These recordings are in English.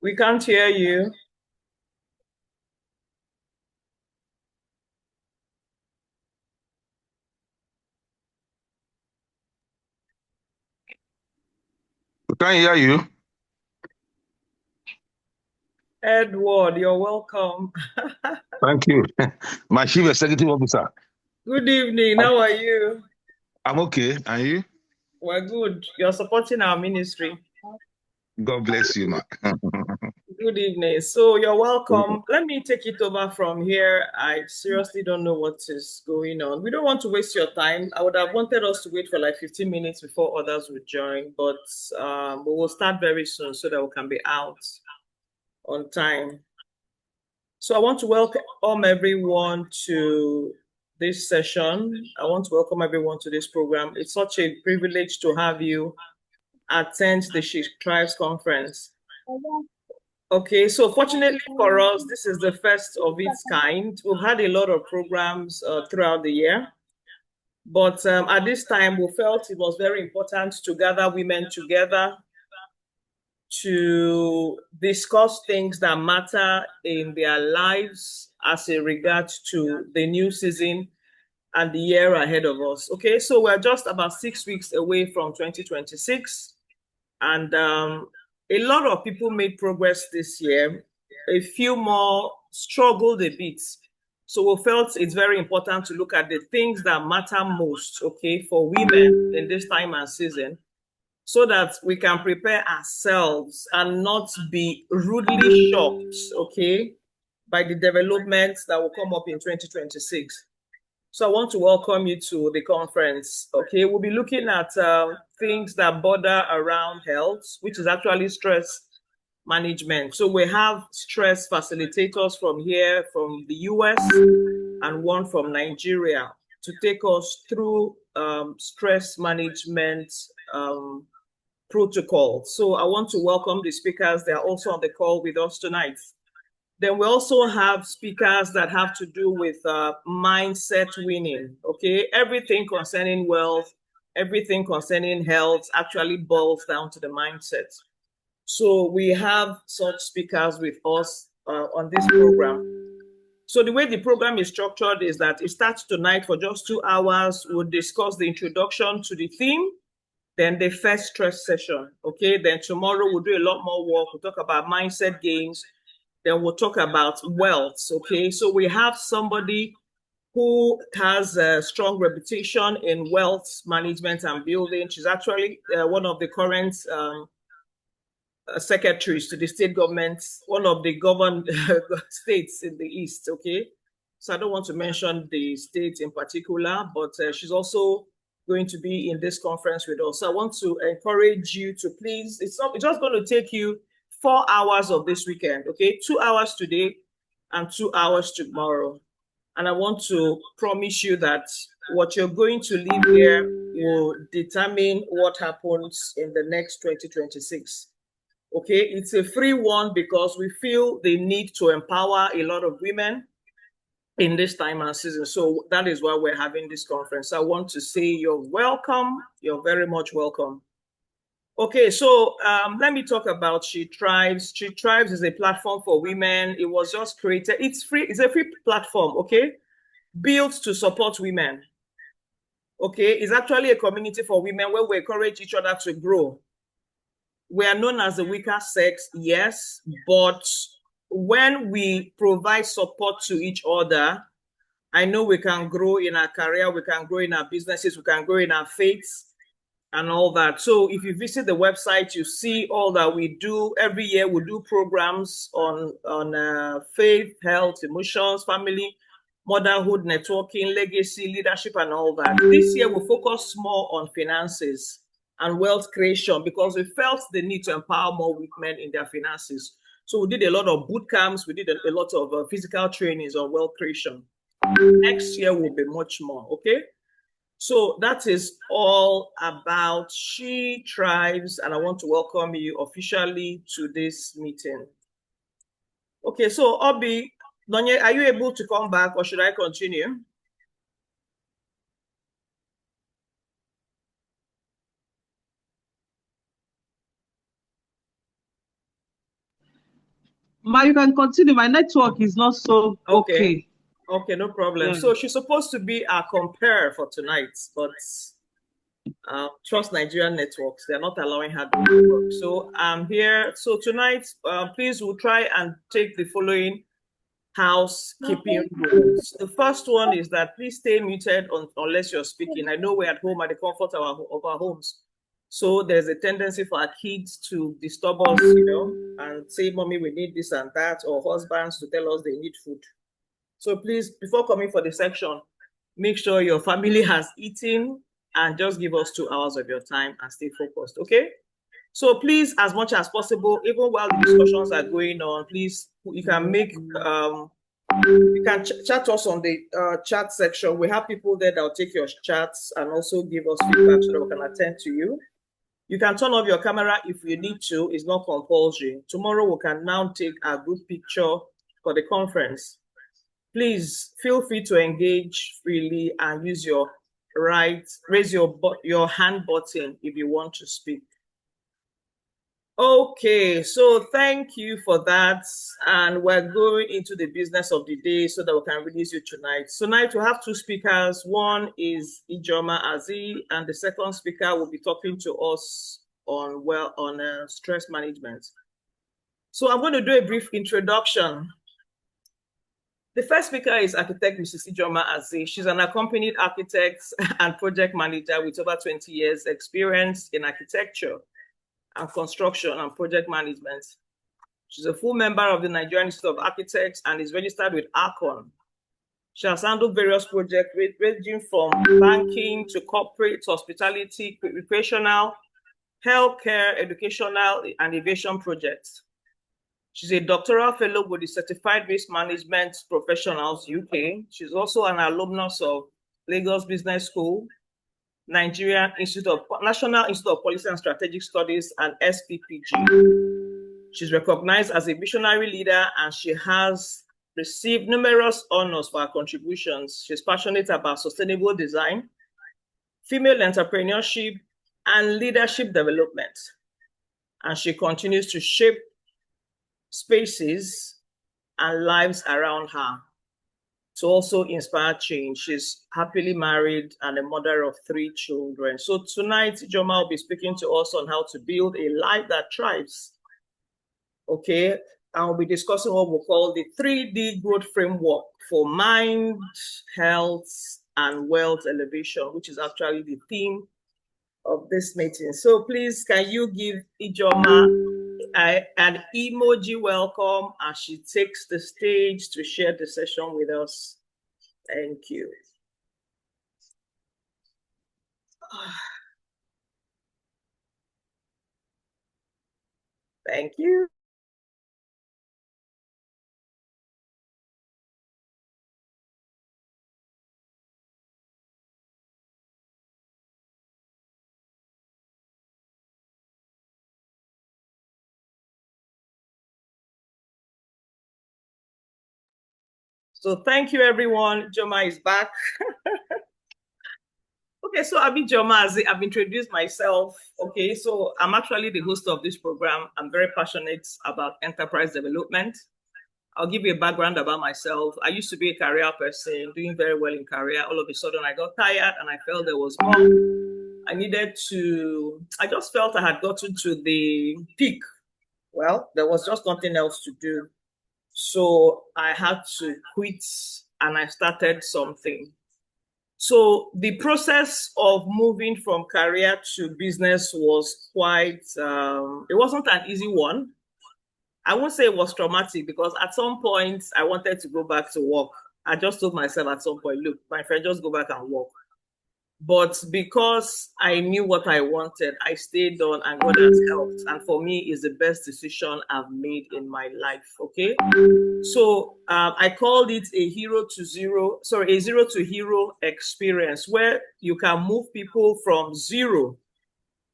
We can't hear you. We can't hear you. Edward, you're welcome. Thank you. My chief executive officer. Good evening. How are you? I'm okay. And you? We're good. You're supporting our ministry. God bless you, man. Good evening. So you're welcome. Let me take it over from here. I seriously don't know what is going on. We don't want to waste your time. I would have wanted us to wait for like 15 minutes before others would join, but we will start very soon so that we can be out on time. So I want to welcome everyone to this session. I want to welcome everyone to this program. It's such a privilege to have you attend the She Tribes Conference. Okay, so fortunately for us, this is the first of its kind. We've had a lot of programs throughout the year, but at this time, we felt it was very important to gather women together to discuss things that matter in their lives as a regards to the new season and the year ahead of us. Okay, so we're just about 6 weeks away from 2026, and a lot of people made progress this year. A few more struggled a bit. So we felt it's very important to look at the things that matter most, okay, for women in this time and season so that we can prepare ourselves and not be rudely shocked, okay, by the developments that will come up in 2026. So I want to welcome you to the conference. Okay, we'll be looking at things that border around health, which is actually stress management. So we have stress facilitators from here, from the US, and one from Nigeria to take us through stress management protocol. So I want to welcome the speakers. They're also on the call with us tonight. Then we also have speakers that have to do with mindset winning. Okay, everything concerning wealth, everything concerning health actually boils down to the mindset. So we have such speakers with us on this program. So the way the program is structured is that it starts tonight for just 2 hours. We'll discuss the introduction to the theme, then the first stress session. Okay, then tomorrow we'll do a lot more work. We'll talk about mindset gains. Then we'll talk about wealth. Okay, so we have somebody who has a strong reputation in wealth management and building. She's actually one of the current secretaries to the state government, one of the governed states in the East. Okay, so I don't want to mention the state in particular, but she's also going to be in this conference with us. So I want to encourage you to please, it's just going to take you 4 hours of this weekend, okay? 2 hours today and 2 hours tomorrow. And I want to promise you that what you're going to leave here will determine what happens in the next 2026. Okay, it's a free one because we feel the need to empower a lot of women in this time and season. So that is why we're having this conference. I want to say you're welcome. You're very much welcome. Okay, so let me talk about She Tribes. She Tribes is a platform for women. It was just created. It's free. It's a free platform, okay? Built to support women. Okay, it's actually a community for women where we encourage each other to grow. We are known as the weaker sex, yes, but when we provide support to each other, I know we can grow in our career, we can grow in our businesses, we can grow in our faiths and all that. So if you visit the website, you see all that we do. Every year we do programs on faith, health, emotions, family, motherhood, networking, legacy, leadership, and all that. This year we focus more on finances and wealth creation because we felt the need to empower more women in their finances. So we did a lot of boot camps, we did a lot of physical trainings on wealth creation. Next year will be much more, okay? So that is all about She Tribes, and I want to welcome you officially to this meeting. Okay, so Obi, Donye, are you able to come back or should I continue? Ma, you can continue. My network is not so okay. Okay, no problem. Yeah. So she's supposed to be our compare for tonight, but trust Nigerian networks. They're not allowing her to work. So I'm here. So tonight, please, we'll try and take the following housekeeping rules. The first one is that please stay muted unless you're speaking. I know we're at home at the comfort of our homes. So there's a tendency for our kids to disturb us, and say, Mommy, we need this and that, or husbands to tell us they need food. So please, before coming for the section, make sure your family has eaten and just give us 2 hours of your time and stay focused, okay? So please, as much as possible, even while the discussions are going on, please, you can make, you can chat us on the chat section. We have people there that will take your chats and also give us feedback so that we can attend to you. You can turn off your camera if you need to. It's not compulsory. Tomorrow we can now take a group picture for the conference. Please feel free to engage freely and use your raise your hand button if you want to speak. Okay, so thank you for that. And we're going into the business of the day so that we can release you tonight. So tonight we have 2 speakers. One is Ijeoma Azi, and the second speaker will be talking to us on stress management. So I'm going to do a brief introduction. The first speaker is architect Mrs. Ijeoma Azi. She's an accompanied architect and project manager with over 20 years experience in architecture and construction and project management. She's a full member of the Nigerian Institute of Architects and is registered with ARCON. She has handled various projects ranging from banking to corporate, hospitality, recreational, healthcare, educational, and aviation projects. She's a doctoral fellow with the Certified Risk Management Professionals UK. She's also an alumnus of Lagos Business School, Nigerian National Institute of Policy and Strategic Studies, and SPPG. She's recognized as a visionary leader, and she has received numerous honors for her contributions. She's passionate about sustainable design, female entrepreneurship, and leadership development. And she continues to shape spaces and lives around her to also inspire change. She's happily married and a mother of 3 children. So tonight, Ijeoma will be speaking to us on how to build a life that thrives. Okay, and we'll be discussing what we call the 3D growth framework for mind, health, and wealth elevation, which is actually the theme of this meeting. So please, can you give Ijeoma an emoji welcome as she takes the stage to share the session with us? Thank you. Thank you. So thank you, everyone. Ijeoma is back. Okay, so I'm Ijeoma Azi. I've introduced myself. Okay, so I'm actually the host of this program. I'm very passionate about enterprise development. I'll give you a background about myself. I used to be a career person, doing very well in career. All of a sudden, I got tired and I felt there was more. I just felt I had gotten to the peak. Well, there was just nothing else to do. So I had to quit and I started something. So the process of moving from career to business was quite, it wasn't an easy one. I won't say it was traumatic because at some point I wanted to go back to work. I just told myself at some point, look, my friend, just go back and work. But because I knew what I wanted, I stayed on and God has helped. And for me, it's the best decision I've made in my life, okay? So I called it a zero to hero experience where you can move people from zero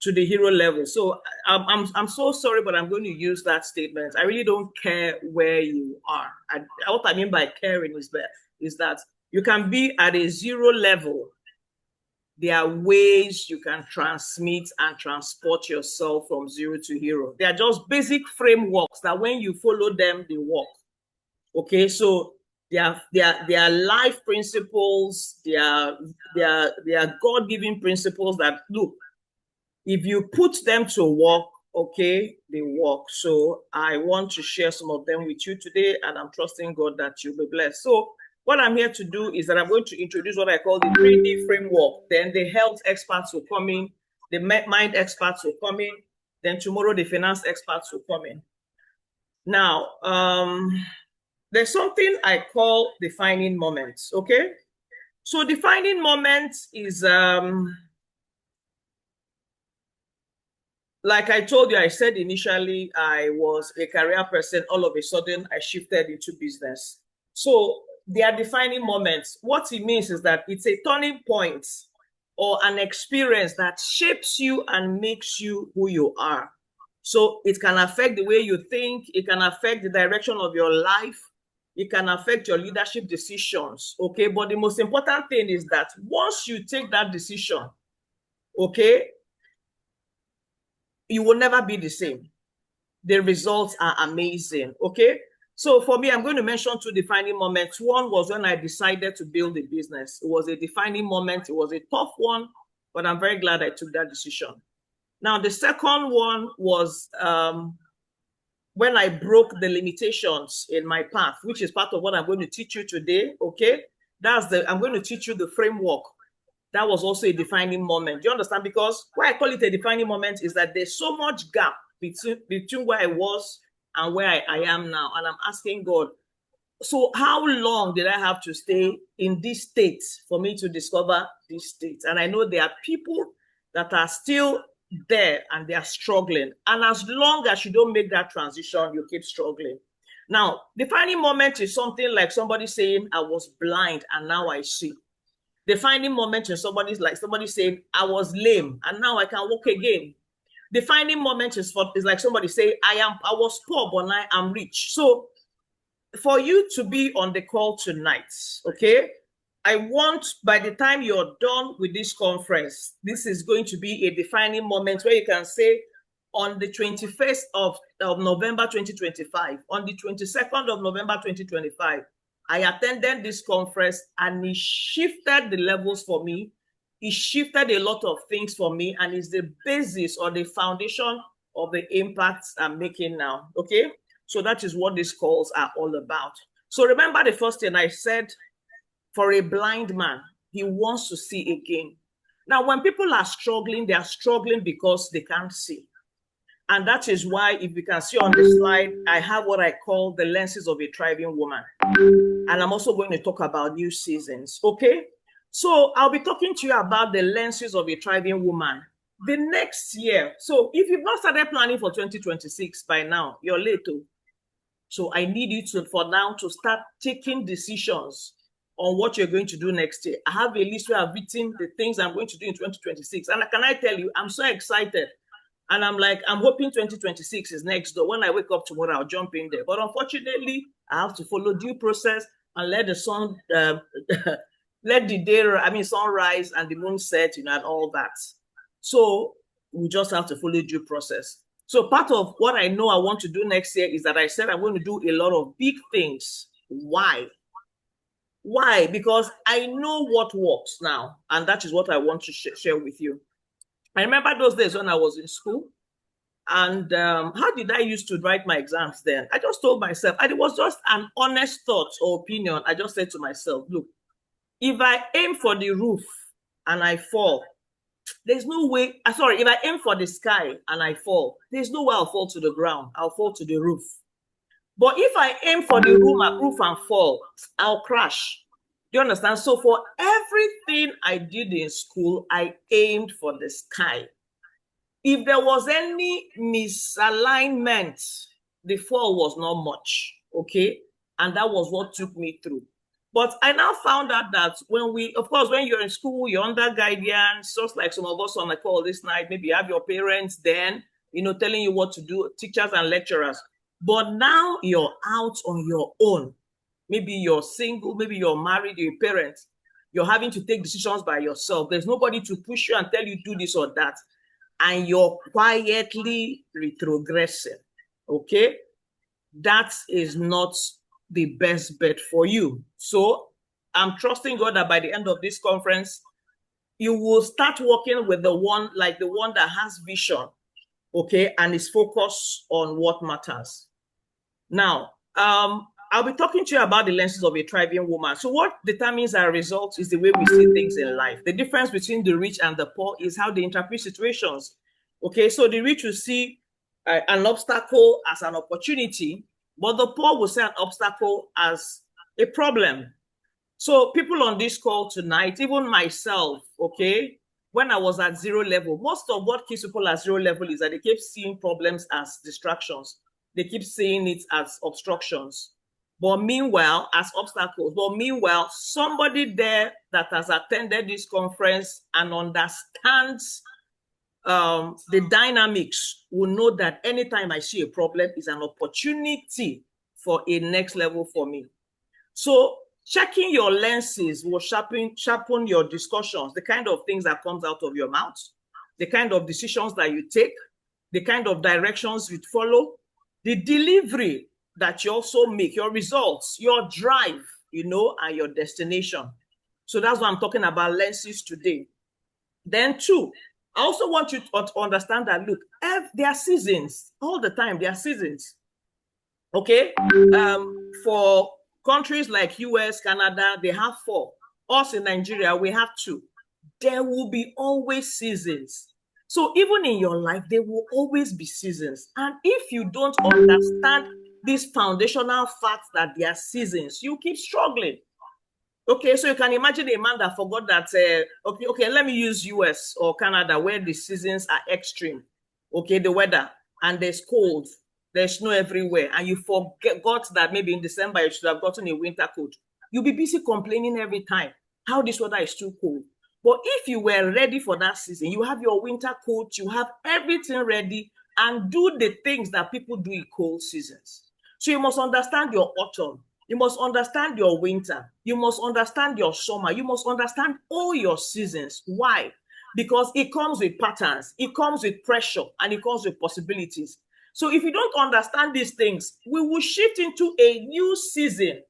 to the hero level. So I'm so sorry, but I'm going to use that statement. I really don't care where you are. What I mean by caring is that you can be at a 0 level there are ways you can transmit and transport yourself from zero to hero. They are just basic frameworks that when you follow them, they work. Okay, so they are life principles, they are God-given principles that, look, if you put them to work, okay, they work. So I want to share some of them with you today, and I'm trusting God that you'll be blessed. So what I'm here to do is that I'm going to introduce what I call the 3D framework. Then the health experts will come in, the mind experts will come in, then tomorrow the finance experts will come in. Now, there's something I call defining moments, okay? So defining moments is, like I told you, I said initially I was a career person. All of a sudden, I shifted into business. So they are defining moments. What it means is that it's a turning point or an experience that shapes you and makes you who you are. So it can affect the way you think. It can affect the direction of your life. It can affect your leadership decisions, okay? But the most important thing is that once you take that decision, okay, you will never be the same. The results are amazing, okay? So for me, I'm going to mention 2 defining moments. One was when I decided to build a business. It was a defining moment. It was a tough one, but I'm very glad I took that decision. Now, the second one was when I broke the limitations in my path, which is part of what I'm going to teach you today, okay? I'm going to teach you the framework. That was also a defining moment. Do you understand? Because why I call it a defining moment is that there's so much gap between where I was and where I am now. And I'm asking God, so how long did I have to stay in this state for me to discover this state? And I know there are people that are still there and they are struggling. And as long as you don't make that transition, you keep struggling. Now, defining moment is something like somebody saying, I was blind and now I see. Defining moment in somebody saying, I was lame and now I can walk again. Defining moment is like somebody saying, I was poor, but now I'm rich. So for you to be on the call tonight, okay, I want, by the time you're done with this conference, this is going to be a defining moment where you can say, on the 21st of November 2025, on the 22nd of November 2025, I attended this conference and it shifted the levels for me. It shifted a lot of things for me and is the basis or the foundation of the impacts I'm making now, okay? So that is what these calls are all about. So remember the first thing I said, for a blind man, he wants to see again. Now, when people are struggling, they are struggling because they can't see. And that is why, if you can see on the slide, I have what I call the lenses of a thriving woman. And I'm also going to talk about new seasons, okay? So I'll be talking to you about the lenses of a thriving woman. The next year, so if you've not started planning for 2026 by now, you're late. So I need you for now to start taking decisions on what you're going to do next year. I have a list where I've written the things I'm going to do in 2026. And can I tell you, I'm so excited. And I'm hoping 2026 is next door. When I wake up tomorrow, I'll jump in there. But unfortunately, I have to follow due process and let the sun, let the sun rise and the moon set, and all that. So we just have to follow due process. So part of what I know I want to do next year is that I said I'm going to do a lot of big things. Why? Why? Because I know what works now, and that is what I want to share with you. I remember those days when I was in school, and how did I used to write my exams then? I just told myself, and it was just an honest thought or opinion. I just said to myself, look, if I aim for the roof and I fall, there's no way, if I aim for the sky and I fall, there's no way I'll fall to the ground. I'll fall to the roof. But if I aim for the roof and fall, I'll crash. Do you understand? So for everything I did in school, I aimed for the sky. If there was any misalignment, the fall was not much, okay? And that was what took me through. But I now found out that when you're in school, you're under guidance, just like some of us on the call this night, maybe you have your parents then, telling you what to do, teachers and lecturers. But now you're out on your own. Maybe you're single, maybe you're married, you're a parent. You're having to take decisions by yourself. There's nobody to push you and tell you do this or that. And you're quietly retrogressing, okay? That is not the best bet for you. So I'm trusting God that by the end of this conference, you will start working with the one that has vision, okay, and is focused on what matters. Now, I'll be talking to you about the lenses of a thriving woman. So what determines our results is the way we see things in life. The difference between the rich and the poor is how they interpret situations. Okay, so the rich will see an obstacle as an opportunity, but the poor will see an obstacle as a problem. So people on this call tonight, even myself, okay, when I was at zero level, most of what keeps people at zero level is that they keep seeing problems as distractions. They keep seeing it as obstructions. But meanwhile, as obstacles. But meanwhile, somebody there that has attended this conference and understands the dynamics will know that anytime I see a problem is an opportunity for a next level for me. So checking your lenses will sharpen your discussions, the kind of things that comes out of your mouth, the kind of decisions that you take, the kind of directions you follow, the delivery that you also make, your results, your drive, and your destination. So that's what I'm talking about lenses today. Then two, I also want you to understand that, look, there are seasons all the time. There are seasons, okay? For countries like US, Canada, they have 4. Us in Nigeria, we have 2. There will be always seasons. So even in your life, there will always be seasons. And if you don't understand these foundational facts that there are seasons, you keep struggling. Okay, so you can imagine a man that forgot that, okay, let me use US or Canada where the seasons are extreme. Okay, the weather, and there's cold, there's snow everywhere, and you forgot that maybe in December you should have gotten a winter coat. You'll be busy complaining every time how this weather is too cold. But if you were ready for that season, you have your winter coat, you have everything ready, and do the things that people do in cold seasons. So you must understand your autumn. You must understand your winter. You must understand your summer. You must understand all your seasons. Why? Because it comes with patterns, it comes with pressure, and it comes with possibilities. So if you don't understand these things, we will shift into a new season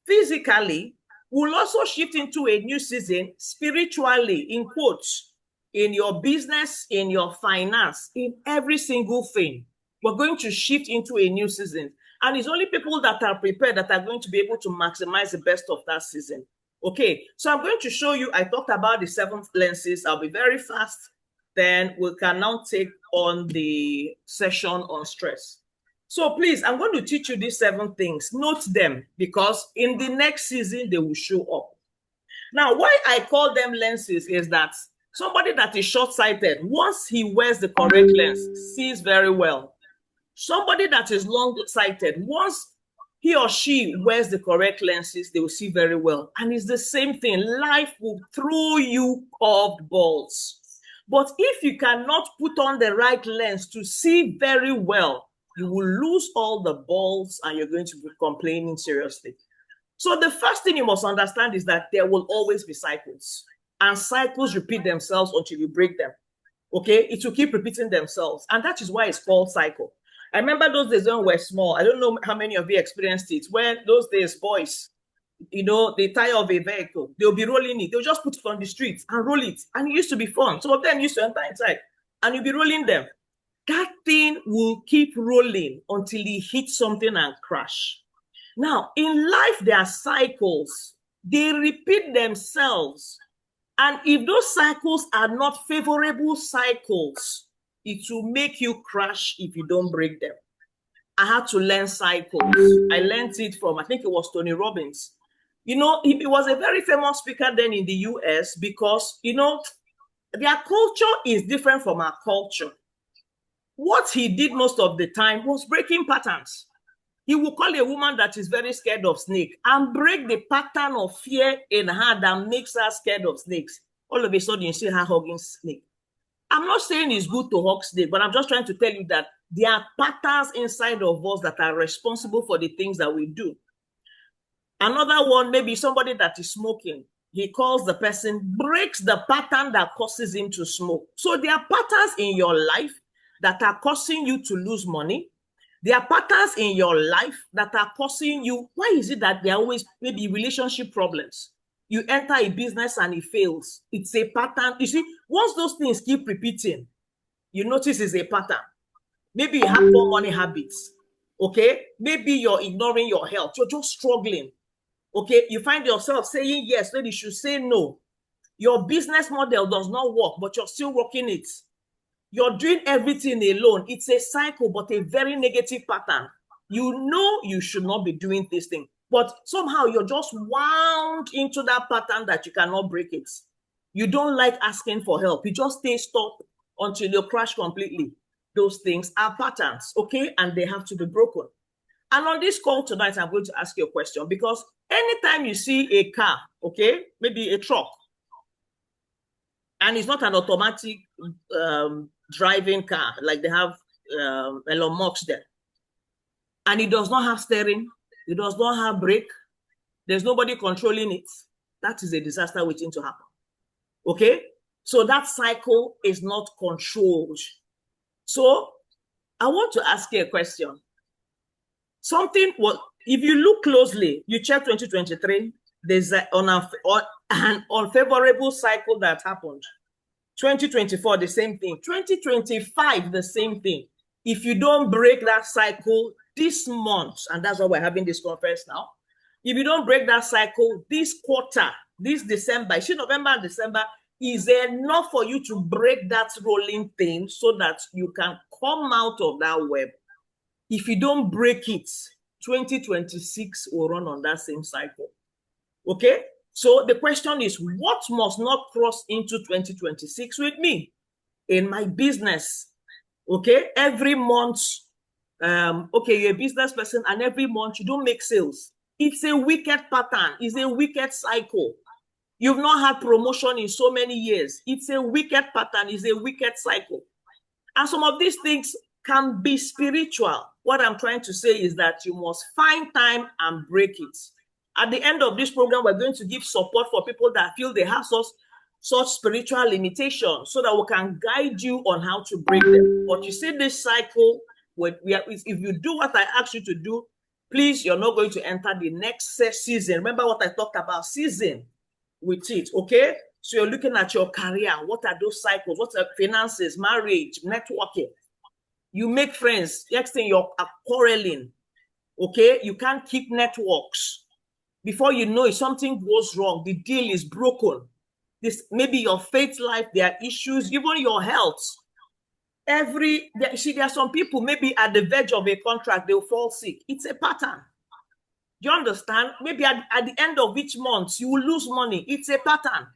physically. We'll also shift into a new season spiritually, in quotes, in your business, in your finance, in every single thing. We're going to shift into a new season. And it's only people that are prepared that are going to be able to maximize the best of that season. Okay, so I'm going to show you, I talked about the 7 lenses. I'll be very fast. Then we can now take on the session on stress. So please, I'm going to teach you these 7 things. Note them, because in the next season, they will show up. Now, why I call them lenses is that somebody that is short-sighted, once he wears the correct lens, sees very well. Somebody that is long-sighted, once he or she wears the correct lenses, they will see very well. And it's the same thing. Life will throw you curved balls. But if you cannot put on the right lens to see very well, you will lose all the balls and you're going to be complaining seriously. So the first thing you must understand is that there will always be cycles. And cycles repeat themselves until you break them. Okay? It will keep repeating themselves. And that is why it's called cycle. I remember those days when we were small. I don't know how many of you experienced it. When those days, boys, the tire of a vehicle, they'll be rolling it. They'll just put it on the streets and roll it. And it used to be fun. Some of them used to enter inside and you'll be rolling them. That thing will keep rolling until it hits something and crash. Now, in life, there are cycles. They repeat themselves. And if those cycles are not favorable cycles, it will make you crash if you don't break them. I had to learn cycles. I learned it from, I think it was Tony Robbins. He was a very famous speaker then in the US because, their culture is different from our culture. What he did most of the time was breaking patterns. He will call a woman that is very scared of snakes and break the pattern of fear in her that makes her scared of snakes. All of a sudden, you see her hugging snake. I'm not saying it's good to hug snake, but I'm just trying to tell you that there are patterns inside of us that are responsible for the things that we do. Another one, maybe somebody that is smoking. he calls the person, breaks the pattern that causes him to smoke. So there are patterns in your life that are causing you to lose money. There are patterns in your life that are causing you. Why is it that there are always maybe relationship problems? You enter a business and it fails. It's a pattern. You see, once those things keep repeating, you notice it's a pattern. Maybe you have poor money habits. Okay? Maybe you're ignoring your health. You're just struggling. Okay? You find yourself saying yes when you should say no. Your business model does not work, but you're still working it. You're doing everything alone. It's a cycle, but a very negative pattern. You know you should not be doing this thing, but somehow you're just wound into that pattern that you cannot break it. You don't like asking for help. You just stay stuck until you crash completely. Those things are patterns, okay? And they have to be broken. And on this call tonight, I'm going to ask you a question, because anytime you see a car, okay, maybe a truck, and it's not an automatic driving car like they have Elon Musk there, and it does not have steering, it does not have brake, there's nobody controlling it, that is a disaster waiting to happen. Okay, so that cycle is not controlled. So I want to ask you a question. Something was, if you look closely, you check 2023, there's an unfavorable cycle that happened. 2024, the same thing. 2025, the same thing. If you don't break that cycle this month, and that's why we're having this conference now, if you don't break that cycle this quarter, this December, see, November and December, is enough for you to break that rolling thing so that you can come out of that web. If you don't break it, 2026 will run on that same cycle. Okay? So the question is, what must not cross into 2026 with me in my business? Okay? Every month, okay, you're a business person, and every month you don't make sales. It's a wicked pattern. It's a wicked cycle. You've not had promotion in so many years. It's a wicked pattern. It's a wicked cycle. And some of these things can be spiritual. What I'm trying to say is that you must find time and break it. At the end of this program, we're going to give support for people that feel they have such spiritual limitations so that we can guide you on how to break them. But you see this cycle, if you do what I asked you to do, please, you're not going to enter the next season. Remember what I talked about, season with it, okay? So you're looking at your career. What are those cycles? What are finances, marriage, networking? You make friends. Next thing, you're quarreling, okay? You can't keep networks. Before you know it, something goes wrong. The deal is broken. This maybe your faith life, there are issues, even your health. There are some people maybe at the verge of a contract, they'll fall sick. It's a pattern. Do you understand? Maybe at the end of each month, you will lose money. It's a pattern.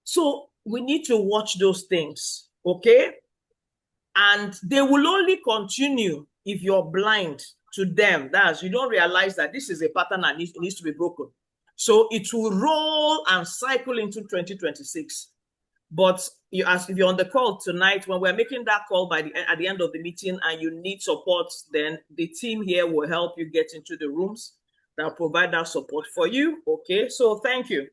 So we need to watch those things, okay? And they will only continue if you're blind to them. That's, you don't realize that this is a pattern and it needs to be broken. So it will roll and cycle into 2026. But if you're on the call tonight, when we're making that call at the end of the meeting and you need support, then the team here will help you get into the rooms that will provide that support for you. Okay, so thank you.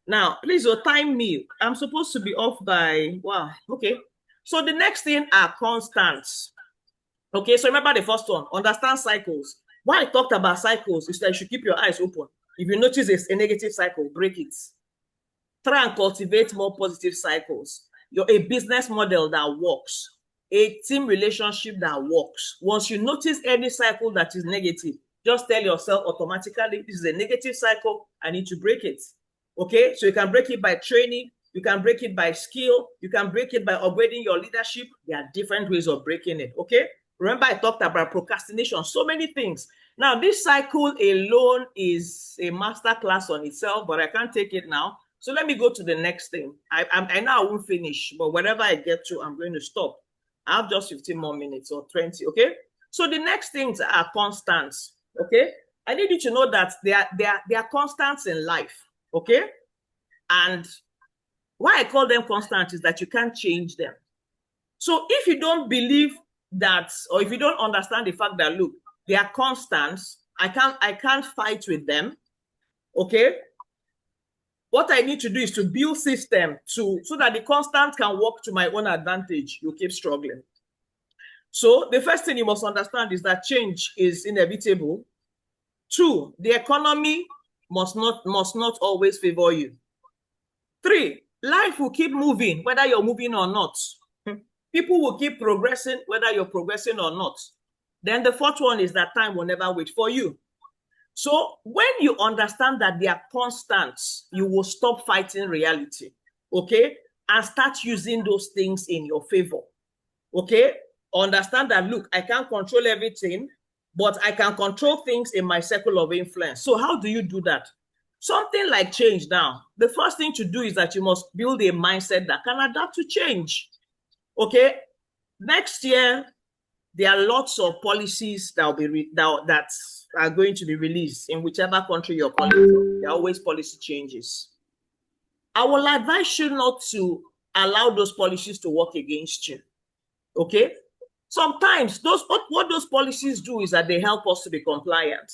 Now, please time me. I'm supposed to be off by, wow, okay. So the next thing are constants. Okay, so remember the first one, understand cycles. Why I talked about cycles is that you should keep your eyes open. If you notice it's a negative cycle, break it. Try and cultivate more positive cycles. You're a business model that works, a team relationship that works. Once you notice any cycle that is negative, just tell yourself automatically, this is a negative cycle, I need to break it. Okay, so you can break it by training, you can break it by skill, you can break it by upgrading your leadership. There are different ways of breaking it, okay? Remember I talked about procrastination, so many things. Now, this cycle alone is a master class on itself, but I can't take it now. So let me go to the next thing. I know I won't finish, but wherever I get to, I'm going to stop. I have just 15 more minutes or 20, okay? So the next things are constants, okay? I need you to know that they are constants in life, okay? And why I call them constants is that you can't change them. So if you don't believe that, or if you don't understand the fact that, look, they are constants, I can't fight with them, okay? What I need to do is to build system so that the constant can work to my own advantage. You keep struggling. So the first thing you must understand is that change is inevitable. 2, the economy must not always favor you. 3, life will keep moving, whether you're moving or not. People will keep progressing, whether you're progressing or not. Then the 4th one is that time will never wait for you. So when you understand that they are constants, you will stop fighting reality, okay? And start using those things in your favor, okay? Understand that, look, I can't control everything, but I can control things in my circle of influence. So how do you do that? Something like change now. The first thing to do is that you must build a mindset that can adapt to change, okay? Next year, there are lots of policies that are going to be released in whichever country you're calling from. There are always policy changes. I will advise you not to allow those policies to work against you, okay? Sometimes what those policies do is that they help us to be compliant.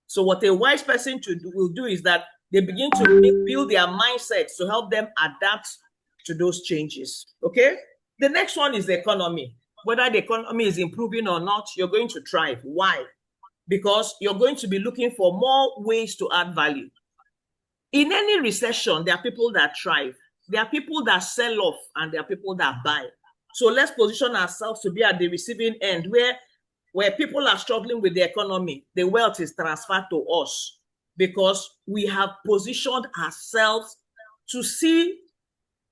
So what a wise person will do is that they begin to build their mindsets to help them adapt to those changes, okay? The next one is the economy. Whether the economy is improving or not, you're going to thrive. Why? Because you're going to be looking for more ways to add value. In any recession, there are people that thrive. There are people that sell off, and there are people that buy. So let's position ourselves to be at the receiving end where people are struggling with the economy. The wealth is transferred to us because we have positioned ourselves to see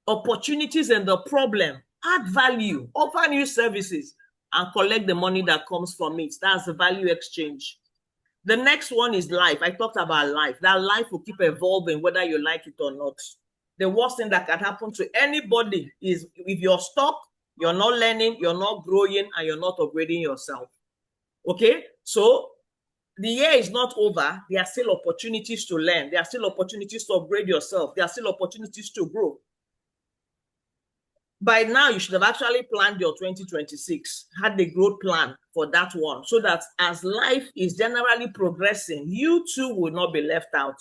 opportunities in the problem, add value, offer new services, and collect the money that comes from it. That's the value exchange. The next one is life. I talked about life. That life will keep evolving whether you like it or not. The worst thing that can happen to anybody is if you're stuck, you're not learning, you're not growing, and you're not upgrading yourself. Okay? So the year is not over. There are still opportunities to learn. There are still opportunities to upgrade yourself. There are still opportunities to grow. By now, you should have actually planned your 2026, had the growth plan for that one, so that as life is generally progressing, you too will not be left out.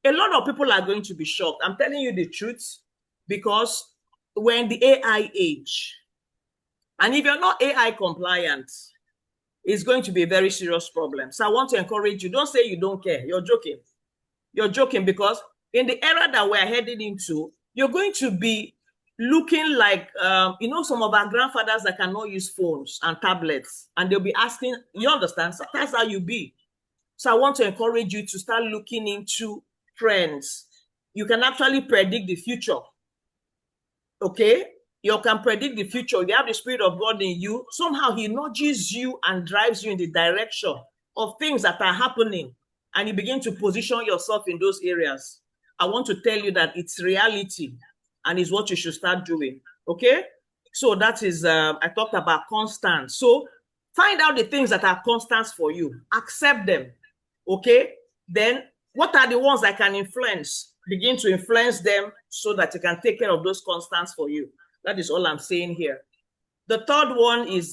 A lot of people are going to be shocked. I'm telling you the truth, because we're in the AI age. And if you're not AI compliant, it's going to be a very serious problem. So I want to encourage you, don't say you don't care. You're joking. You're joking because in the era that we're heading into, you're going to be looking like, some of our grandfathers that cannot use phones and tablets, and they'll be asking, you understand? So that's how you be. So I want to encourage you to start looking into trends. You can actually predict the future. Okay? You can predict the future. You have the Spirit of God in you. Somehow he nudges you and drives you in the direction of things that are happening, and you begin to position yourself in those areas. I want to tell you that it's reality and is what you should start doing. Okay? So that is, I talked about constant. So find out the things that are constants for you. Accept them. Okay? Then what are the ones that can influence? Begin to influence them so that you can take care of those constants for you. That is all I'm saying here. The third one is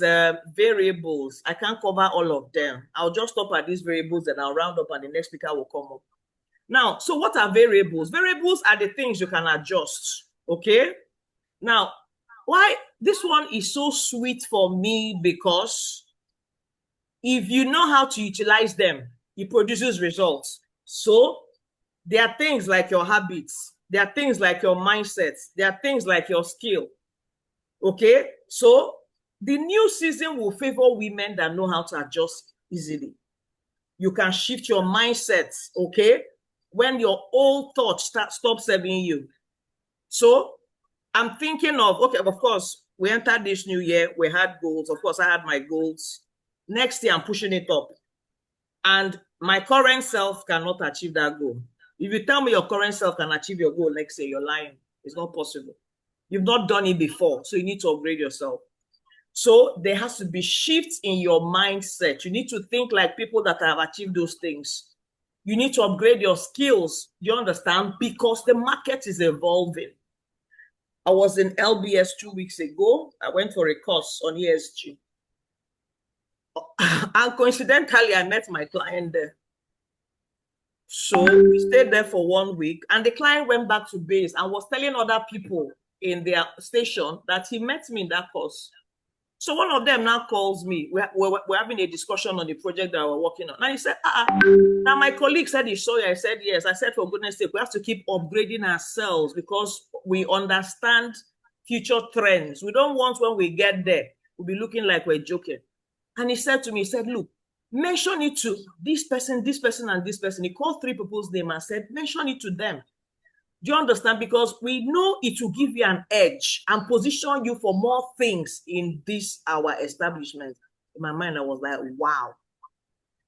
variables. I can't cover all of them. I'll just stop at these variables and I'll round up and the next speaker will come up. Now, so what are variables? Variables are the things you can adjust, okay? Now, why this one is so sweet for me, because if you know how to utilize them, it produces results. So there are things like your habits. There are things like your mindsets. There are things like your skill. Okay? So the new season will favor women that know how to adjust easily. You can shift your mindsets, okay? When your old thoughts stop serving you. So I'm thinking of, okay, of course, we entered this new year. We had goals. Of course, I had my goals. Next year, I'm pushing it up. And my current self cannot achieve that goal. If you tell me your current self can achieve your goal next year, you're lying. It's not possible. You've not done it before, so you need to upgrade yourself. So there has to be shifts in your mindset. You need to think like people that have achieved those things. You need to upgrade your skills. You understand? Because the market is evolving. I was in LBS 2 weeks ago. I went for a course on ESG. And coincidentally, I met my client there. So we stayed there for 1 week, and the client went back to base and was telling other people in their station that he met me in that course. So one of them now calls me. We're having a discussion on the project that we're working on. And he said, now my colleague said he saw you. I said, yes. I said, for goodness sake, we have to keep upgrading ourselves because we understand future trends. We don't want when we get there, we'll be looking like we're joking. And he said to me, he said, look, mention it to this person, and this person. He called 3 people's name and said, mention it to them. Do you understand? Because we know it will give you an edge and position you for more things in this, our establishment. In my mind, I was like, wow.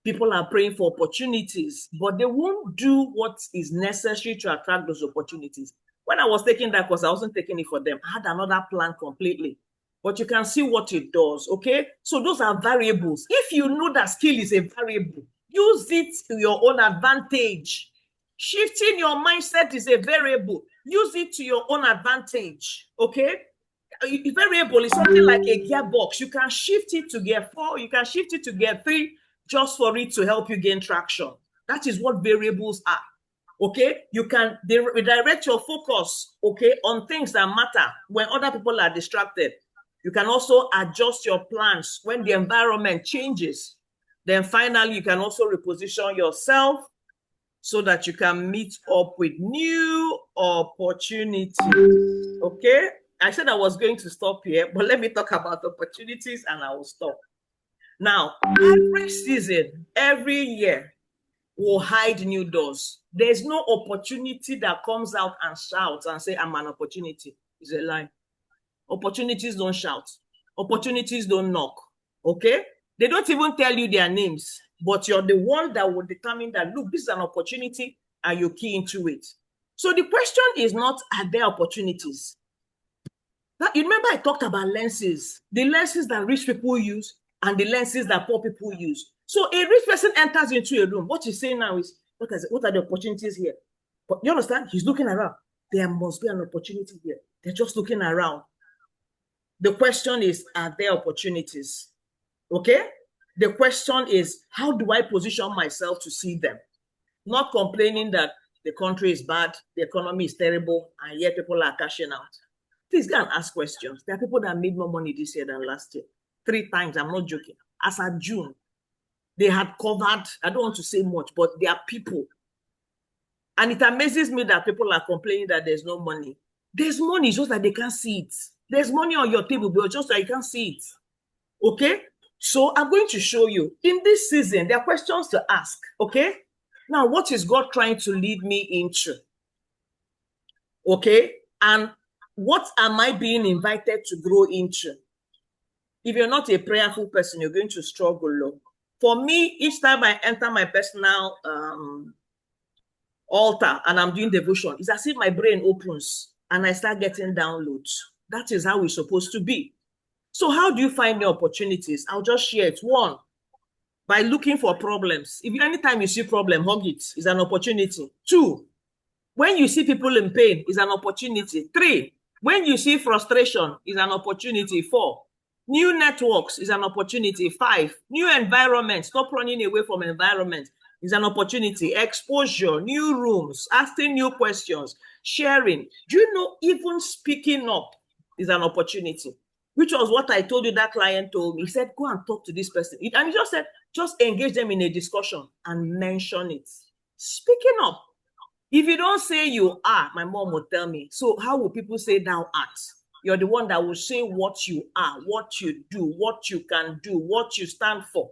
People are praying for opportunities, but they won't do what is necessary to attract those opportunities. When I was taking that course, I wasn't taking it for them. I had another plan completely. But you can see what it does, okay? So those are variables. If you know that skill is a variable, use it to your own advantage. Shifting your mindset is a variable. Use it to your own advantage, okay? A variable is something like a gearbox. You can shift it to gear 4, you can shift it to gear 3, just for it to help you gain traction. That is what variables are, okay? You can redirect your focus, okay, on things that matter when other people are distracted. You can also adjust your plans when the environment changes. Then finally, you can also reposition yourself so that you can meet up with new opportunities, okay? I said I was going to stop here, but let me talk about opportunities and I will stop. Now, every season, every year, will hide new doors. There's no opportunity that comes out and shouts and say, I'm an opportunity. It's a lie. Opportunities don't shout. Opportunities don't knock, okay? They don't even tell you their names, but you're the one that will determine that, look, this is an opportunity, and you key into it. So the question is not, are there opportunities? Now, you remember I talked about lenses, the lenses that rich people use and the lenses that poor people use. So a rich person enters into a room. What he's saying now is, what are the opportunities here? But you understand? He's looking around. There must be an opportunity here. They're just looking around. The question is, are there opportunities? Okay? The question is, how do I position myself to see them? Not complaining that the country is bad, the economy is terrible, and yet people are cashing out. Please go and ask questions. There are people that made more money this year than last year. 3 times, I'm not joking. As of June, they had covered, I don't want to say much, but there are people. And it amazes me that people are complaining that there's no money. There's money, just that they can't see it. There's money on your table, but just that you can't see it. Okay? So I'm going to show you. In this season, there are questions to ask. Okay? Now, what is God trying to lead me into? Okay? And what am I being invited to grow into? If you're not a prayerful person, you're going to struggle. For me, each time I enter my personal altar and I'm doing devotion, it's as if my brain opens and I start getting downloads. That is how it's supposed to be. So how do you find the opportunities? I'll just share it. 1, by looking for problems. If anytime you see problem, hug it. It's an opportunity. 2, when you see people in pain, it's an opportunity. 3, when you see frustration, it's an opportunity. 4, new networks is an opportunity. 5, new environment. Stop running away from environment. Is an opportunity. Exposure, new rooms, asking new questions, sharing. Do you know, even speaking up is an opportunity, which was what I told you that client told me. He said, go and talk to this person. And he just said, just engage them in a discussion and mention it. Speaking up. If you don't say you are, my mom will tell me, so how will people say thou art? You're the one that will say what you are, what you do, what you can do, what you stand for.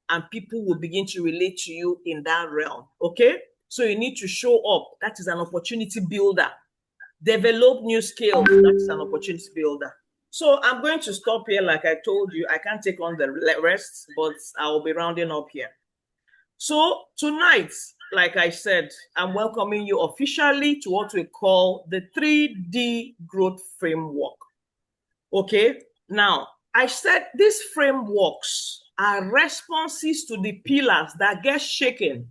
And people will begin to relate to you in that realm, okay? So you need to show up. That is an opportunity builder. Develop new skills. That is an opportunity builder. So I'm going to stop here. Like I told you, I can't take on the rest, but I'll be rounding up here. So tonight, like I said, I'm welcoming you officially to what we call the 3D growth framework. Okay? Now, I said these frameworks are responses to the pillars that get shaken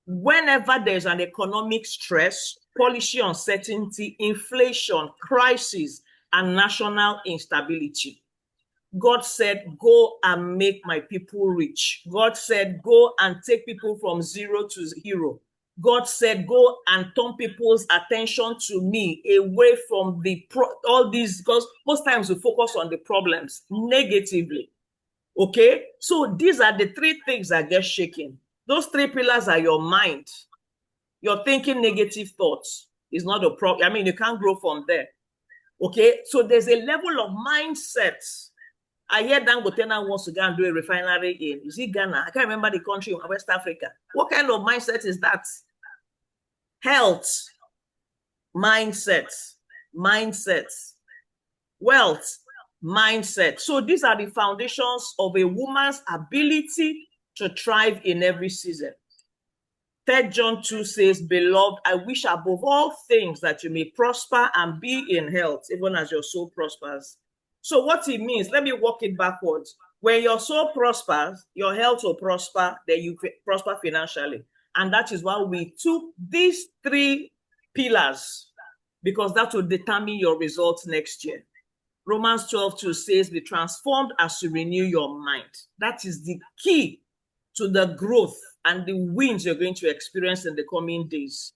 whenever there's an economic stress, policy uncertainty, inflation, crisis, and national instability. God said, go and make my people rich. God said, go and take people from 0 to hero. God said, go and turn people's attention to me away from all these, because most times we focus on the problems negatively. Okay, so these are the three things that get shaken. Those three pillars are your mind. You're thinking negative thoughts is not a problem. I mean, you can't grow from there. Okay, so there's a level of mindset. I hear Dangote now wants to go and do a refinery in, is it Ghana? I can't remember the country in West Africa. What kind of mindset is that? Health, mindset, wealth, mindset. So these are the foundations of a woman's ability to thrive in every season. 3 John 2 says, beloved, I wish above all things that you may prosper and be in health, even as your soul prospers. So what it means, let me walk it backwards. When your soul prospers, your health will prosper, then you prosper financially. And that is why we took these 3 pillars, because that will determine your results next year. Romans 12:2 says, be transformed as you renew your mind. That is the key to the growth and the wins you're going to experience in the coming days.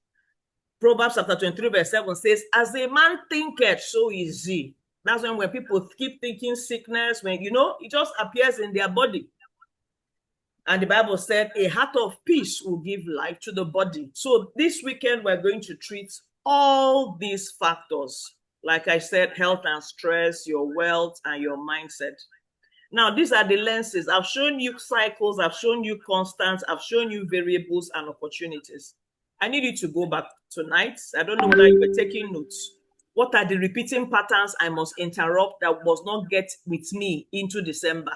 Proverbs chapter 23 verse 7 says, as a man thinketh, so is he. That's when people keep thinking sickness, when, it just appears in their body. And the Bible said, a heart of peace will give life to the body. So this weekend, we're going to treat all these factors. Like I said, health and stress, your wealth, and your mindset. Now, these are the lenses. I've shown you cycles, I've shown you constants, I've shown you variables and opportunities. I need you to go back tonight. I don't know whether you were taking notes. What are the repeating patterns I must interrupt that must not get with me into December?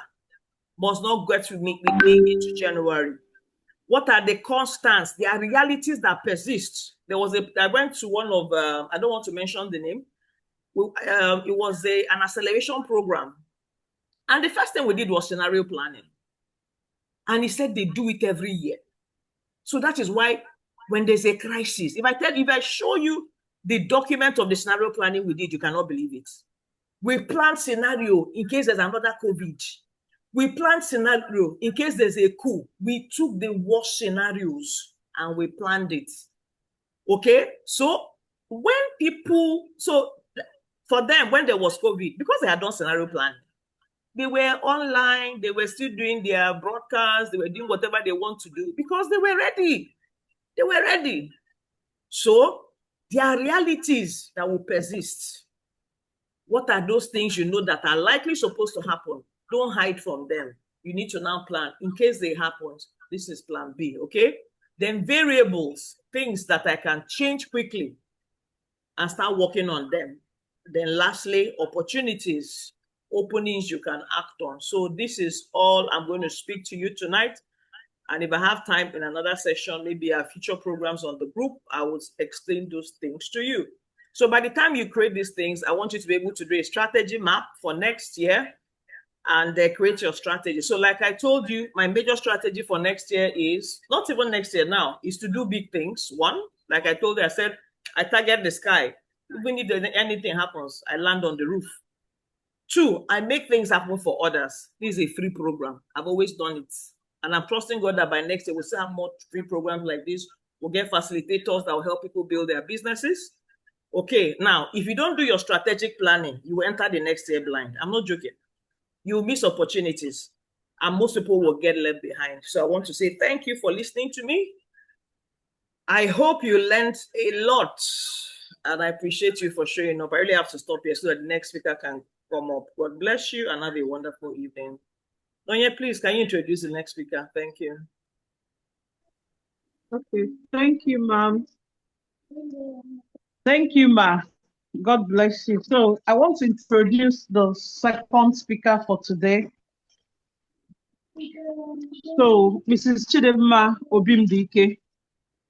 Must not get with me into January? What are the constants? There are realities that persist. I went to one of, I don't want to mention the name. It was an acceleration program. And the first thing we did was scenario planning. And he said they do it every year. So that is why when there's a crisis, if I show you the document of the scenario planning we did, you cannot believe it. We planned scenario in case there's another COVID. We planned scenario in case there's a coup. We took the worst scenarios and we planned it. Okay? So for them, when there was COVID, because they had done scenario planning, they were online, they were still doing their broadcasts, they were doing whatever they want to do because they were ready. They were ready. So there are realities that will persist. What are those things that are likely supposed to happen? Don't hide from them. You need to now plan. In case they happen, this is plan B, okay? Then variables, things that I can change quickly and start working on them. Then lastly, opportunities, openings you can act on. So this is all I'm going to speak to you tonight. And if I have time in another session, maybe our future programs on the group, I will explain those things to you. So by the time you create these things, I want you to be able to do a strategy map for next year and create your strategy. So like I told you, my major strategy for next year is, not even next year now, is to do big things. One, like I told you, I said, I target the sky. Even if anything happens, I land on the roof. 2, I make things happen for others. This is a free program. I've always done it. And I'm trusting God that by next year, we'll still have more free programs like this. We'll get facilitators that will help people build their businesses. Okay, now, if you don't do your strategic planning, you will enter the next year blind. I'm not joking. You will miss opportunities. And most people will get left behind. So I want to say thank you for listening to me. I hope you learned a lot. And I appreciate you for showing up. I really have to stop here so that the next speaker can come up. God bless you and have a wonderful evening. Nonya, please, can you introduce the next speaker? Thank you. Okay, thank you, ma'am. Thank you, ma. God bless you. So I want to introduce the second speaker for today. So Mrs. Chidinma Obimdike,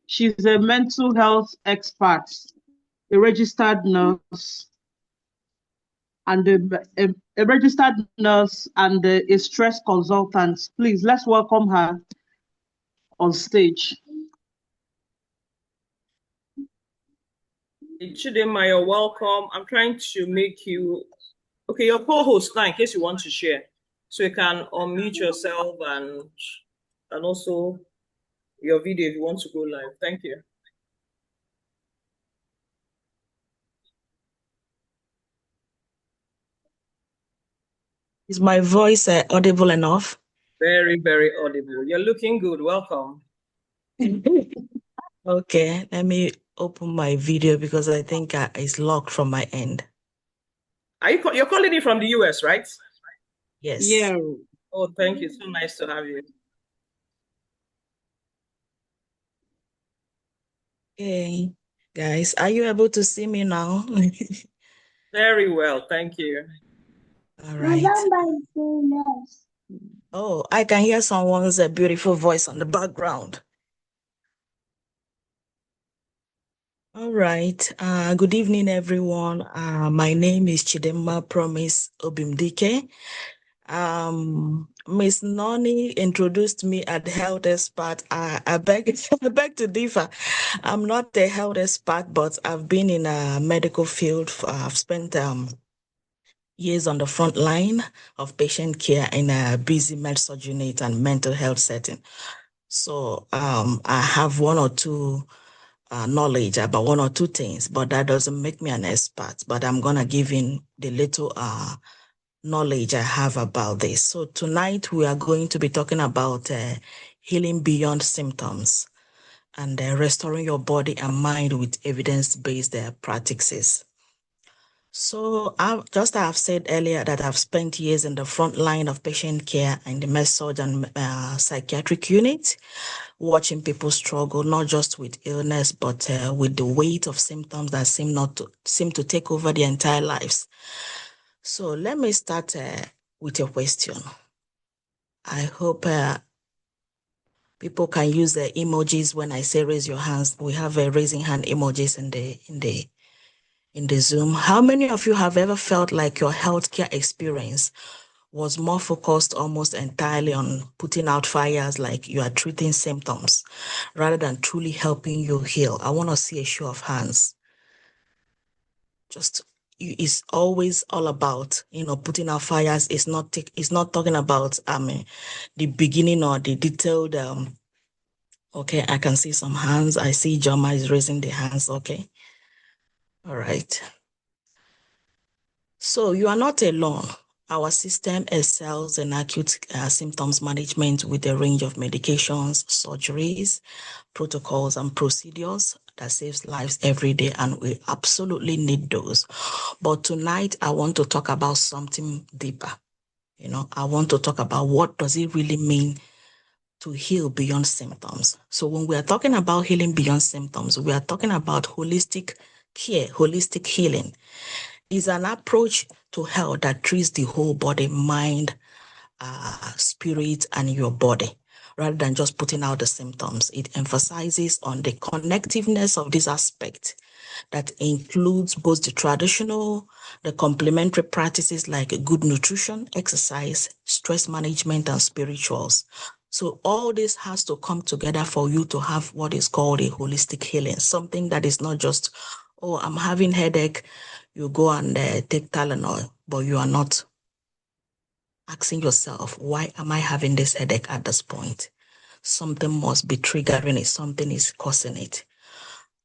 she's a mental health expert, a registered nurse, and a registered nurse and a stress consultant. Please, let's welcome her on stage. Chidinma, you're welcome. I'm trying to make you, okay, your co-host now in case you want to share. So you can unmute yourself and also your video if you want to go live. Thank you. Is my voice audible enough? Very, very audible. You're looking good. Welcome. Okay, let me open my video because I think it's locked from my end. You're calling it from the US, right? Yes. Yeah. Oh, thank you. So nice to have you. Okay, guys, are you able to see me now? Very well. Thank you. All right. Oh, I can hear someone's beautiful voice on the background. All right. Good evening, everyone. My name is Chidinma Promise Obimdike. Miss Noni introduced me as the health expert. I beg, I beg to differ. I'm not a health expert, but I've been in a medical field. I've spent years on the front line of patient care in a busy med surg unit and mental health setting. So I have one or two knowledge about one or two things, but that doesn't make me an expert. But I'm gonna give in the little knowledge I have about this. So tonight we are going to be talking about healing beyond symptoms and restoring your body and mind with evidence-based practices. So I've said earlier that I've spent years in the front line of patient care in the med-surg and psychiatric unit, watching people struggle not just with illness, but with the weight of symptoms that seem to take over their entire lives. So let me start with a question. I hope people can use the emojis when I say raise your hands. We have raising hand emojis in the Zoom. How many of you have ever felt like your healthcare experience was more focused almost entirely on putting out fires, like you are treating symptoms, rather than truly helping you heal? I want to see a show of hands. It's always all about, putting out fires. It's not talking about the beginning or the detailed. Okay, I can see some hands. I see Ijeoma is raising the hands. Okay, all right. So you are not alone. Our system excels in acute symptoms management with a range of medications, surgeries, protocols, and procedures that saves lives every day, and we absolutely need those. But tonight, I want to talk about something deeper. I want to talk about what does it really mean to heal beyond symptoms. So when we are talking about healing beyond symptoms, we are talking about holistic care, holistic healing. Is an approach to health that treats the whole body, mind, spirit, and your body, rather than just putting out the symptoms. It emphasizes on the connectiveness of this aspect that includes both the traditional, the complementary practices like good nutrition, exercise, stress management, and spirituals. So all this has to come together for you to have what is called a holistic healing, something that is not just, oh, I'm having headache, you go and take Tylenol, but you are not asking yourself, why am I having this headache at this point? Something must be triggering it, something is causing it.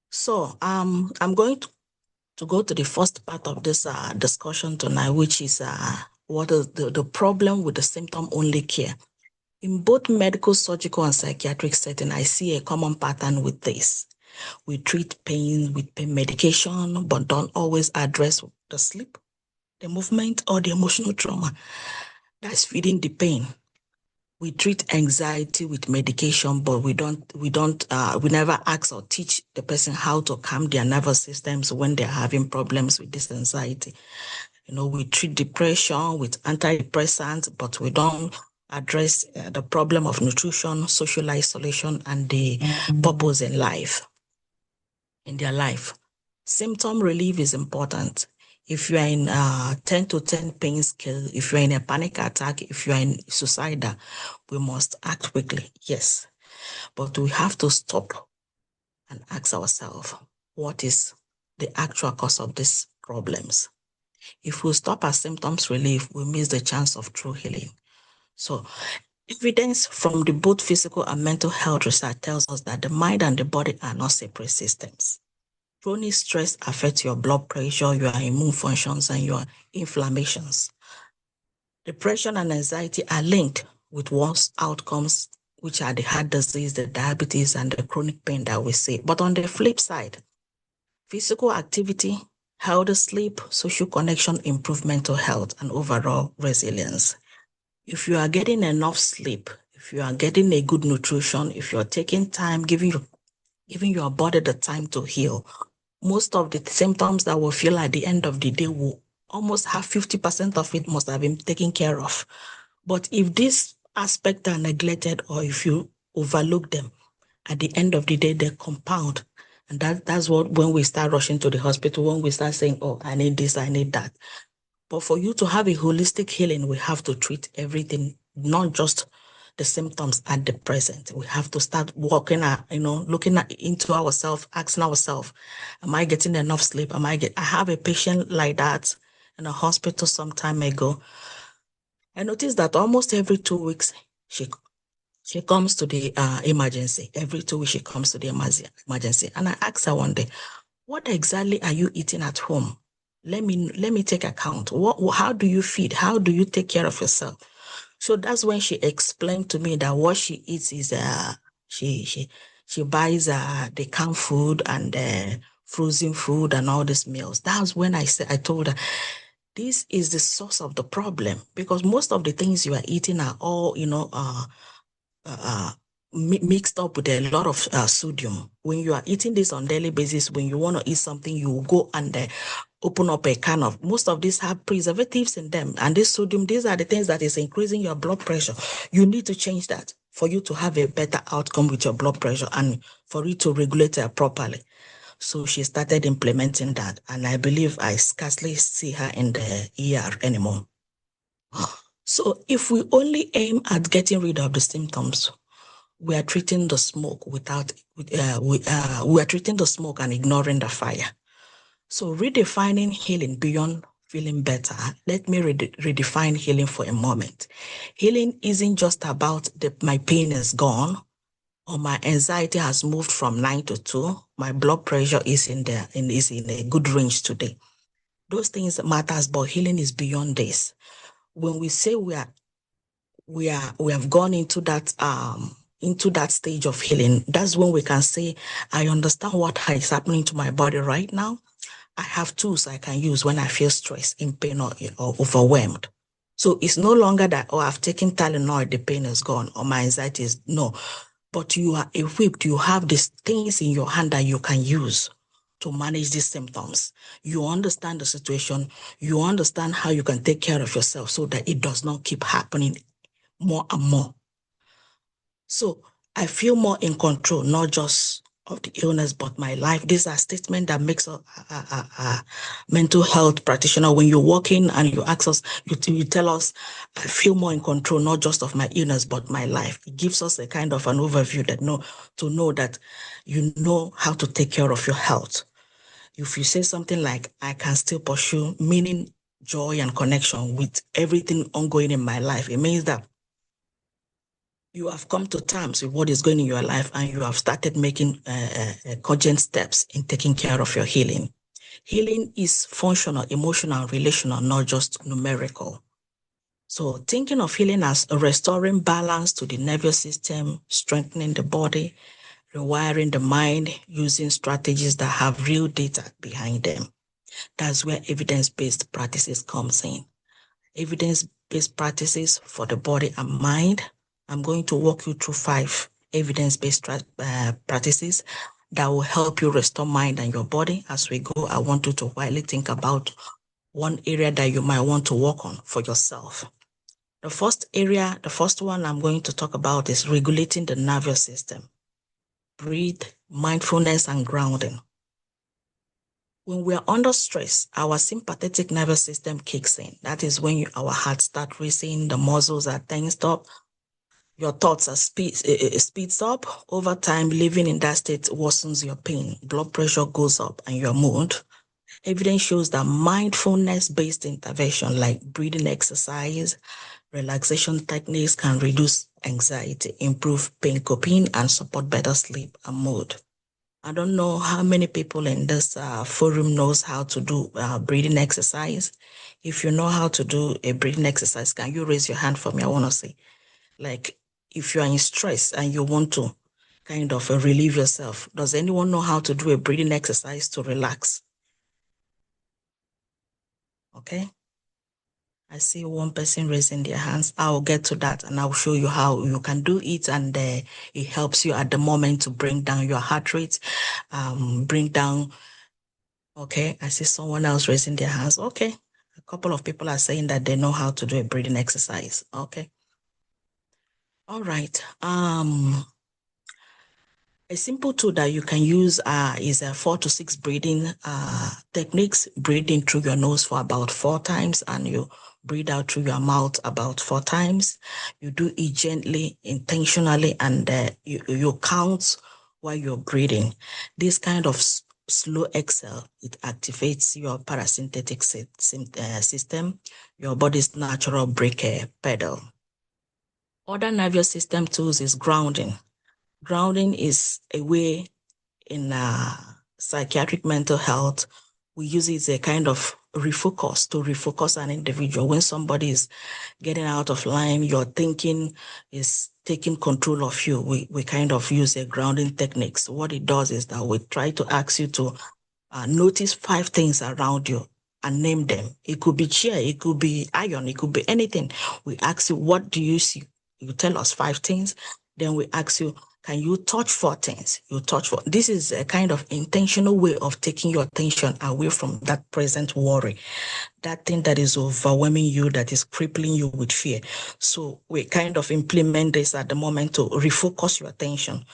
So I'm going to go to the first part of this discussion tonight, which is what is the problem with the symptom-only care. In both medical, surgical, and psychiatric setting, I see a common pattern with this. We treat pain with pain medication, but don't always address the sleep, the movement, or the emotional trauma that's feeding the pain. We treat anxiety with medication, but we never ask or teach the person how to calm their nervous systems when they're having problems with this anxiety. We treat depression with antidepressants, but we don't address the problem of nutrition, social isolation, and the purpose in their life. Symptom relief is important. If you are in 10 to 10 pain scale, if you are in a panic attack, if you are in suicidal, we must act quickly, yes. But we have to stop and ask ourselves, what is the actual cause of these problems? If we stop at symptoms relief, we miss the chance of true healing. So Evidence from the both physical and mental health research tells us that the mind and the body are not separate systems. Chronic stress affects your blood pressure, your immune functions, and your inflammations. Depression and anxiety are linked with worse outcomes, which are the heart disease, the diabetes, and the chronic pain that we see. But on the flip side, physical activity, healthy sleep, social connection improve mental health and overall resilience. If you are getting enough sleep, if you are getting a good nutrition, if you're taking time, giving your body the time to heal, most of the symptoms that we'll feel at the end of the day will almost have 50% of it must have been taken care of. But if these aspects are neglected or if you overlook them, at the end of the day, they compound. And that's what, when we start rushing to the hospital, when we start saying, oh, I need this, I need that. But for you to have a holistic healing, we have to treat everything, not just the symptoms at the present. We have to start looking into ourselves, asking ourselves, am I getting enough sleep? I have a patient like that in a hospital some time ago. I noticed that almost every 2 weeks, she comes to the emergency. Every 2 weeks, she comes to the emergency. And I asked her one day, what exactly are you eating at home? Let me take account. How do you feed? How do you take care of yourself? So that's when she explained to me that what she eats is she buys the canned food and frozen food and all these meals. That's when I told her, this is the source of the problem, because most of the things you are eating are all mixed up with a lot of sodium. When you are eating this on daily basis, when you want to eat something, you go and open up a can of, most of these have preservatives in them. And this sodium, these are the things that is increasing your blood pressure. You need to change that for you to have a better outcome with your blood pressure and for it to regulate it properly. So she started implementing that. And I believe I scarcely see her in the ER anymore. So if we only aim at getting rid of the symptoms, we are treating the smoke we are treating the smoke and ignoring the fire. So redefining healing beyond feeling better. Let me redefine healing for a moment. Healing isn't just about my pain is gone or my anxiety has moved from 9 to 2. My blood pressure is in a good range today. Those things matters, but healing is beyond this. When we say we have gone into that stage of healing, that's when we can say, I understand what is happening to my body right now. I have tools I can use when I feel stressed, in pain, or overwhelmed. So it's no longer that, oh, I've taken Tylenol, the pain is gone, or my anxiety is, no. But you are equipped, you have these things in your hand that you can use to manage these symptoms. You understand the situation, you understand how you can take care of yourself so that it does not keep happening more and more. So I feel more in control, not just of the illness, but my life. These are statements that makes a mental health practitioner. When you walk in and you ask us, you tell us, I feel more in control, not just of my illness, but my life. It gives us a kind of an overview to know that you know how to take care of your health. If you say something like, I can still pursue meaning, joy, and connection with everything ongoing in my life, it means that you have come to terms with what is going in your life and you have started making cogent steps in taking care of your healing. Healing is functional, emotional, relational, not just numerical. So thinking of healing as restoring balance to the nervous system, strengthening the body, rewiring the mind, using strategies that have real data behind them. That's where evidence-based practices comes in. Evidence-based practices for the body and mind. I'm going to walk you through 5 evidence-based practices that will help you restore mind and your body. As we go, I want you to quietly think about one area that you might want to work on for yourself. The first one I'm going to talk about is regulating the nervous system. Breathe, mindfulness, and grounding. When we are under stress, our sympathetic nervous system kicks in. That is when our heart starts racing, the muscles are tensed up, your thoughts are speeds up. Over time, living in that state worsens your pain. Blood pressure goes up and your mood. Evidence shows that mindfulness-based intervention like breathing exercise, relaxation techniques can reduce anxiety, improve pain coping, and support better sleep and mood. I don't know how many people in this forum knows how to do breathing exercise. If you know how to do a breathing exercise, can you raise your hand for me? I want to see. Like, if you are in stress and you want to kind of relieve yourself, does anyone know how to do a breathing exercise to relax? Okay. I see one person raising their hands. I'll get to that and I'll show you how you can do it. And it helps you at the moment to bring down your heart rate, bring down. Okay, I see someone else raising their hands. Okay, a couple of people are saying that they know how to do a breathing exercise. Okay. All right. A simple tool that you can use is a 4 to 6 breathing techniques. Breathing through your nose for about 4 times and you breathe out through your mouth about 4 times. You do it gently, intentionally, and you count while you're breathing. This kind of slow exhale, it activates your parasympathetic system, your body's natural brake pedal. Other nervous system tools is grounding. Grounding is a way in psychiatric mental health. We use it as a kind of refocus to refocus an individual. When somebody is getting out of line, your thinking is taking control of you. We kind of use a grounding technique. So what it does is that we try to ask you to notice 5 things around you and name them. It could be chair, it could be iron, it could be anything. We ask you, what do you see? You tell us 5 things. Then we ask you, can you touch 4 things? You touch 4. This is a kind of intentional way of taking your attention away from that present worry, that thing that is overwhelming you, that is crippling you with fear. So we kind of implement this at the moment to refocus your attention.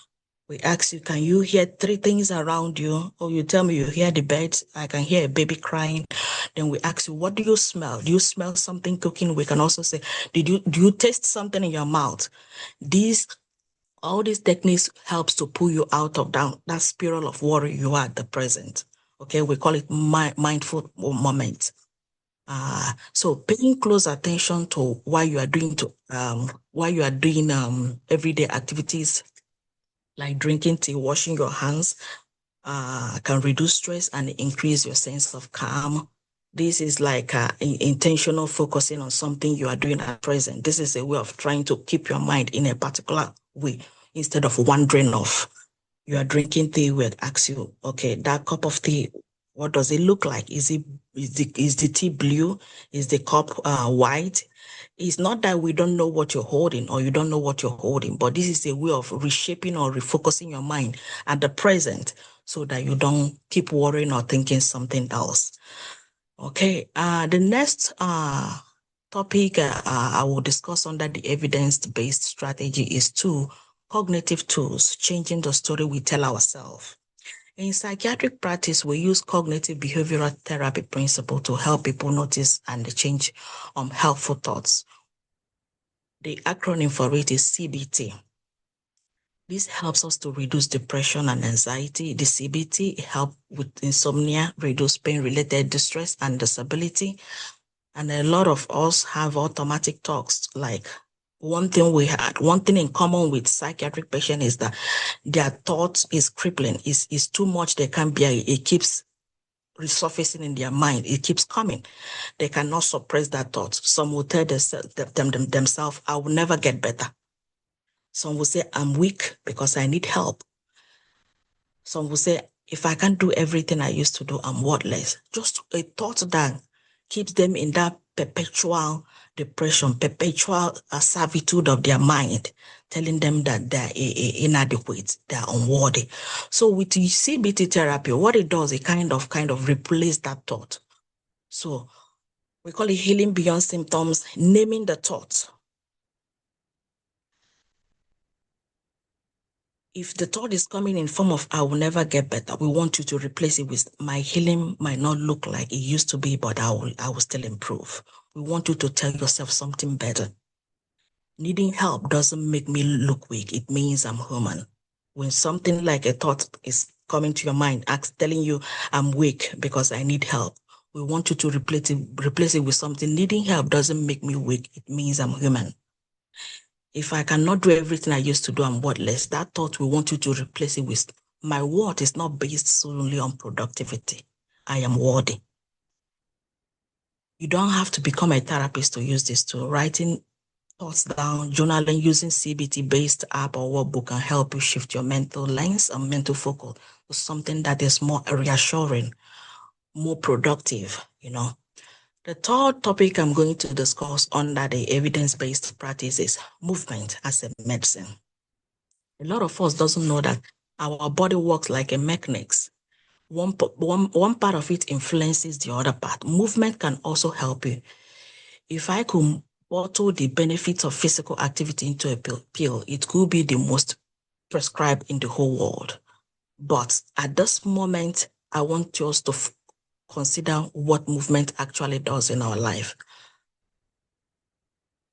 We ask you, can you hear 3 things around you? Or you tell me you hear the birds, I can hear a baby crying. Then we ask you, what do you smell? Do you smell something cooking? We can also say, do you taste something in your mouth? All these techniques helps to pull you out of that spiral of worry you are at the present. Okay, we call it mindful moment. So paying close attention to why you are doing everyday activities like drinking tea, washing your hands, can reduce stress and increase your sense of calm. This is like intentional focusing on something you are doing at present. This is a way of trying to keep your mind in a particular way instead of wandering off. You are drinking tea, we'll ask you, okay, that cup of tea, what does it look like? Is the tea blue? Is the cup white? It's not that we don't know what you're holding or you don't know what you're holding, but this is a way of reshaping or refocusing your mind at the present so that you don't keep worrying or thinking something else. Okay, the next topic I will discuss under the evidence-based strategy is cognitive tools, changing the story we tell ourselves. In psychiatric practice, we use cognitive behavioral therapy principle to help people notice and change helpful thoughts. The acronym for it is CBT. This helps us to reduce depression and anxiety. The CBT helps with insomnia, reduce pain-related distress and disability. And a lot of us have automatic thoughts. Like one thing in common with psychiatric patients is that their thoughts is crippling. It's too much they can't bear. It keeps resurfacing in their mind. It keeps coming. They cannot suppress that thought. Some will tell themselves, I will never get better. Some will say, I'm weak because I need help. Some will say, if I can't do everything I used to do, I'm worthless. Just a thought that keeps them in that perpetual depression, perpetual servitude of their mind, telling them that they're inadequate, they're unworthy. So with CBT therapy, what it does, it kind of replace that thought. So we call it healing beyond symptoms, naming the thought. If the thought is coming in form of, I will never get better, we want you to replace it with, my healing might not look like it used to be, but I will still improve. We want you to tell yourself something better. Needing help doesn't make me look weak. It means I'm human. When something like a thought is coming to your mind, telling you I'm weak because I need help, we want you to replace it with something. Needing help doesn't make me weak. It means I'm human. If I cannot do everything I used to do, I'm worthless. That thought, we want you to replace it with, my worth is not based solely on productivity. I am worthy. You don't have to become a therapist to use this tool. Writing thoughts down, journaling, using CBT-based app or workbook can help you shift your mental lens and mental focus to something that is more reassuring, more productive, you know. The third topic I'm going to discuss under the evidence-based practice is movement as a medicine. A lot of us doesn't know that our body works like a mechanics. One part of it influences the other part. Movement can also help you. If I could bottle the benefits of physical activity into a pill, it could be the most prescribed in the whole world. But at this moment, I want us to consider what movement actually does in our life.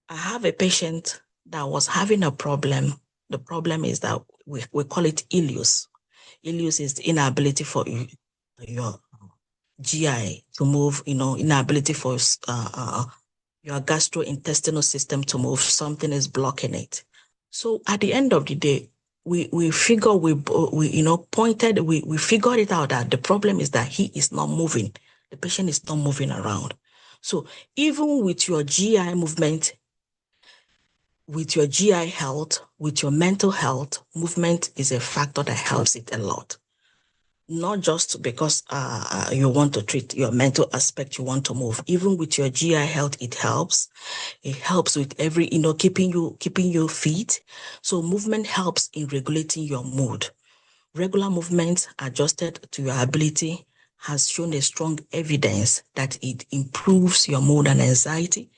I have a patient that was having a problem. The problem is that we call it ileus. Ileus is the inability for your GI to move, inability for your gastrointestinal system to move. Something is blocking it. So at the end of the day, we figured it out that the problem is that he is not moving. The patient is not moving around. So even with your GI movement, with your GI health, with your mental health, movement is a factor that helps it a lot. Not just because you want to treat your mental aspect, you want to move. Even with your GI health, it helps. It helps with every, keeping you fit. So movement helps in regulating your mood. Regular movement adjusted to your ability has shown a strong evidence that it improves your mood and anxiety.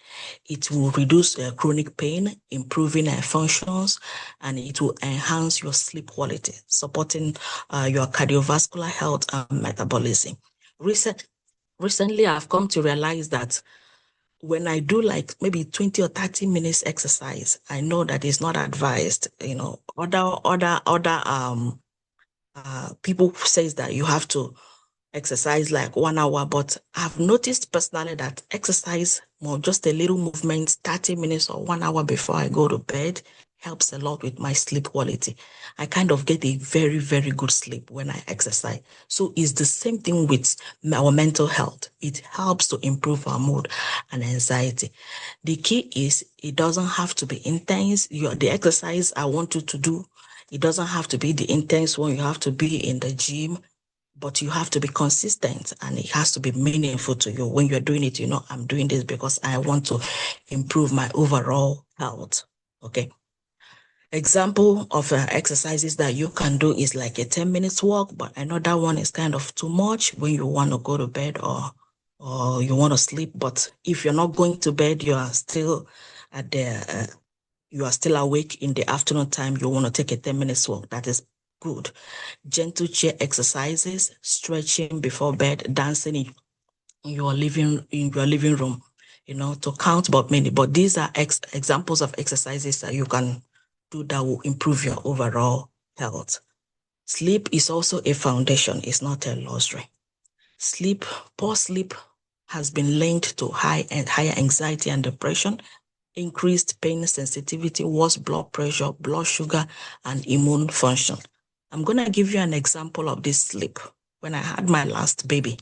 It will reduce chronic pain, improving functions, and it will enhance your sleep quality, supporting your cardiovascular health and metabolism. Recently, I've come to realize that when I do like maybe 20 or 30 minutes exercise, I know that it's not advised. Other people says that you have to exercise like 1 hour, but I've noticed personally that exercise, just a little movement, 30 minutes or 1 hour before I go to bed helps a lot with my sleep quality. I kind of get a very, very good sleep when I exercise. So it's the same thing with our mental health. It helps to improve our mood and anxiety. The key is it doesn't have to be intense. The exercise I want you to do, it doesn't have to be the intense one. You have to be in the gym, but you have to be consistent and it has to be meaningful to you. When you're doing it, I'm doing this because I want to improve my overall health. Okay. Example of exercises that you can do is like a 10 minutes walk, but I know that one is kind of too much when you want to go to bed or you want to sleep. But if you're not going to bed, you are still you are still awake in the afternoon time, you want to take a 10 minutes walk. That is good. Gentle chair exercises, stretching before bed, dancing in your living room, to count but many. But these are examples of exercises that you can do that will improve your overall health. Sleep is also a foundation. It's not a luxury. Poor sleep has been linked to higher anxiety and depression, increased pain sensitivity, worse blood pressure, blood sugar, and immune function. I'm going to give you an example of this sleep. When I had my last baby,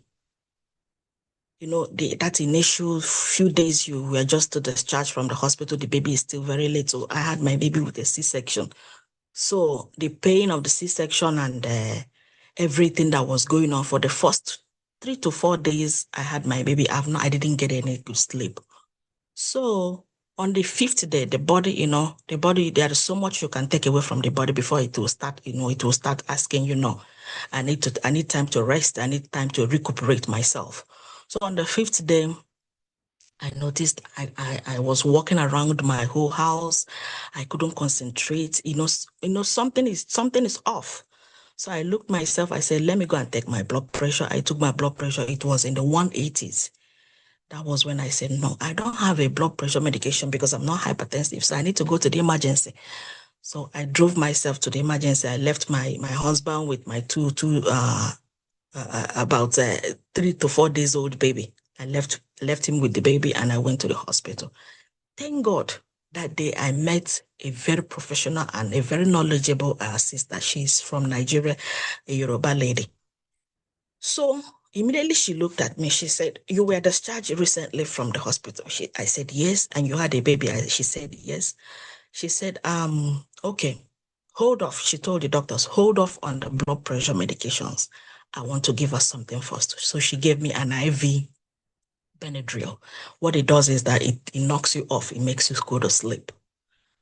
that initial few days you were just discharged from the hospital, the baby is still very little. I had my baby with a C-section. So the pain of the C-section and everything that was going on for the first 3 to 4 days I had my baby, I didn't get any good sleep. So on the 5th day, the body, there is so much you can take away from the body before it will start, it will start asking, I need time to rest. I need time to recuperate myself. So on the 5th day, I noticed I was walking around my whole house. I couldn't concentrate. Something is off. So I looked myself. I said, let me go and take my blood pressure. I took my blood pressure. It was in the 180s. That was when I said, no, I don't have a blood pressure medication because I'm not hypertensive. So I need to go to the emergency. So I drove myself to the emergency. I left my husband with my about 3 to 4 days old baby. I left him with the baby and I went to the hospital. Thank God that day I met a very professional and a very knowledgeable sister. She's from Nigeria, a Yoruba lady. So immediately she looked at me. She said, "You were discharged recently from the hospital." I said, "Yes." "And you had a baby?" She said, "Yes." She said, "Okay, hold off." She told the doctors, "Hold off on the blood pressure medications. I want to give her something first." So she gave me an IV Benadryl. What it does is that it knocks you off. It makes you go to sleep.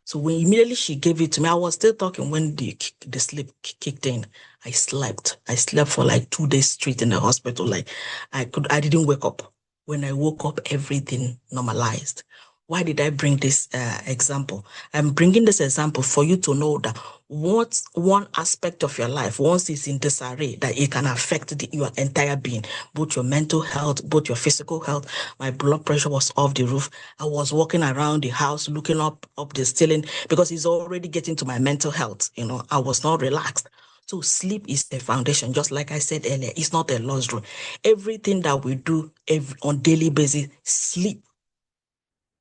So when immediately she gave it to me, I was still talking when the sleep kicked in. I slept for like 2 days straight in the hospital. Like I didn't wake up. When I woke up, everything normalized. Why did I bring this example? I'm bringing this example for you to know that what's one aspect of your life, once it's in disarray, that it can affect your entire being, both your mental health, both your physical health. My blood pressure was off the roof. I was walking around the house, looking up the ceiling, because it's already getting to my mental health. I was not relaxed. So sleep is the foundation. Just like I said earlier, it's not a luxury. Everything that we do on daily basis, sleep.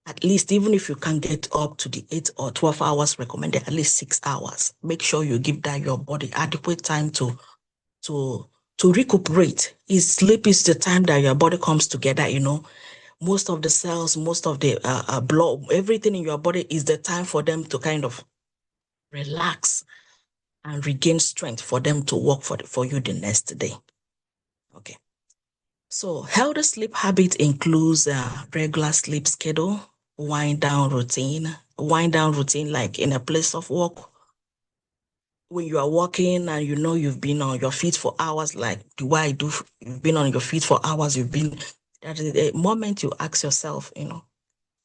At least, even if you can't get up to the 8 or 12 hours recommended, at least 6 hours. Make sure you give that your body adequate time to recuperate. Sleep is the time that your body comes together. Most of the cells, most of the blood, everything in your body is the time for them to kind of relax and regain strength for them to work for you the next day. Okay. So healthy sleep habit includes a regular sleep schedule, wind down routine like in a place of work. When you are working and you've been on your feet for hours, like the way I do, you've been on your feet for hours, that is the moment you ask yourself,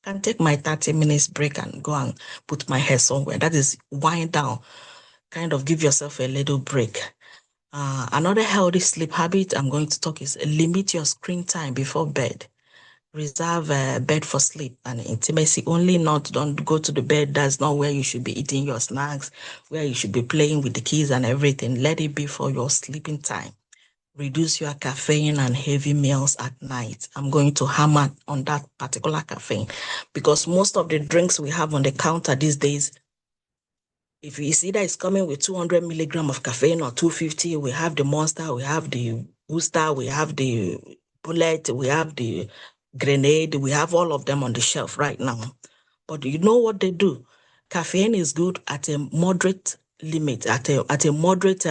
can take my 30 minutes break and go and put my head somewhere. That is wind down. Kind of give yourself a little break. Another healthy sleep habit I'm going to talk is limit your screen time before bed. Reserve bed for sleep and intimacy only. Don't go to the bed. That's not where you should be eating your snacks, where you should be playing with the kids and everything. Let it be for your sleeping time. Reduce your caffeine and heavy meals at night. I'm going to hammer on that particular caffeine because most of the drinks we have on the counter these days, if you see that it's coming with 200 milligrams of caffeine or 250, we have the Monster, we have the Booster, we have the Bullet, we have the Grenade, we have all of them on the shelf right now. But you know what they do? Caffeine is good at a moderate limit, at a moderate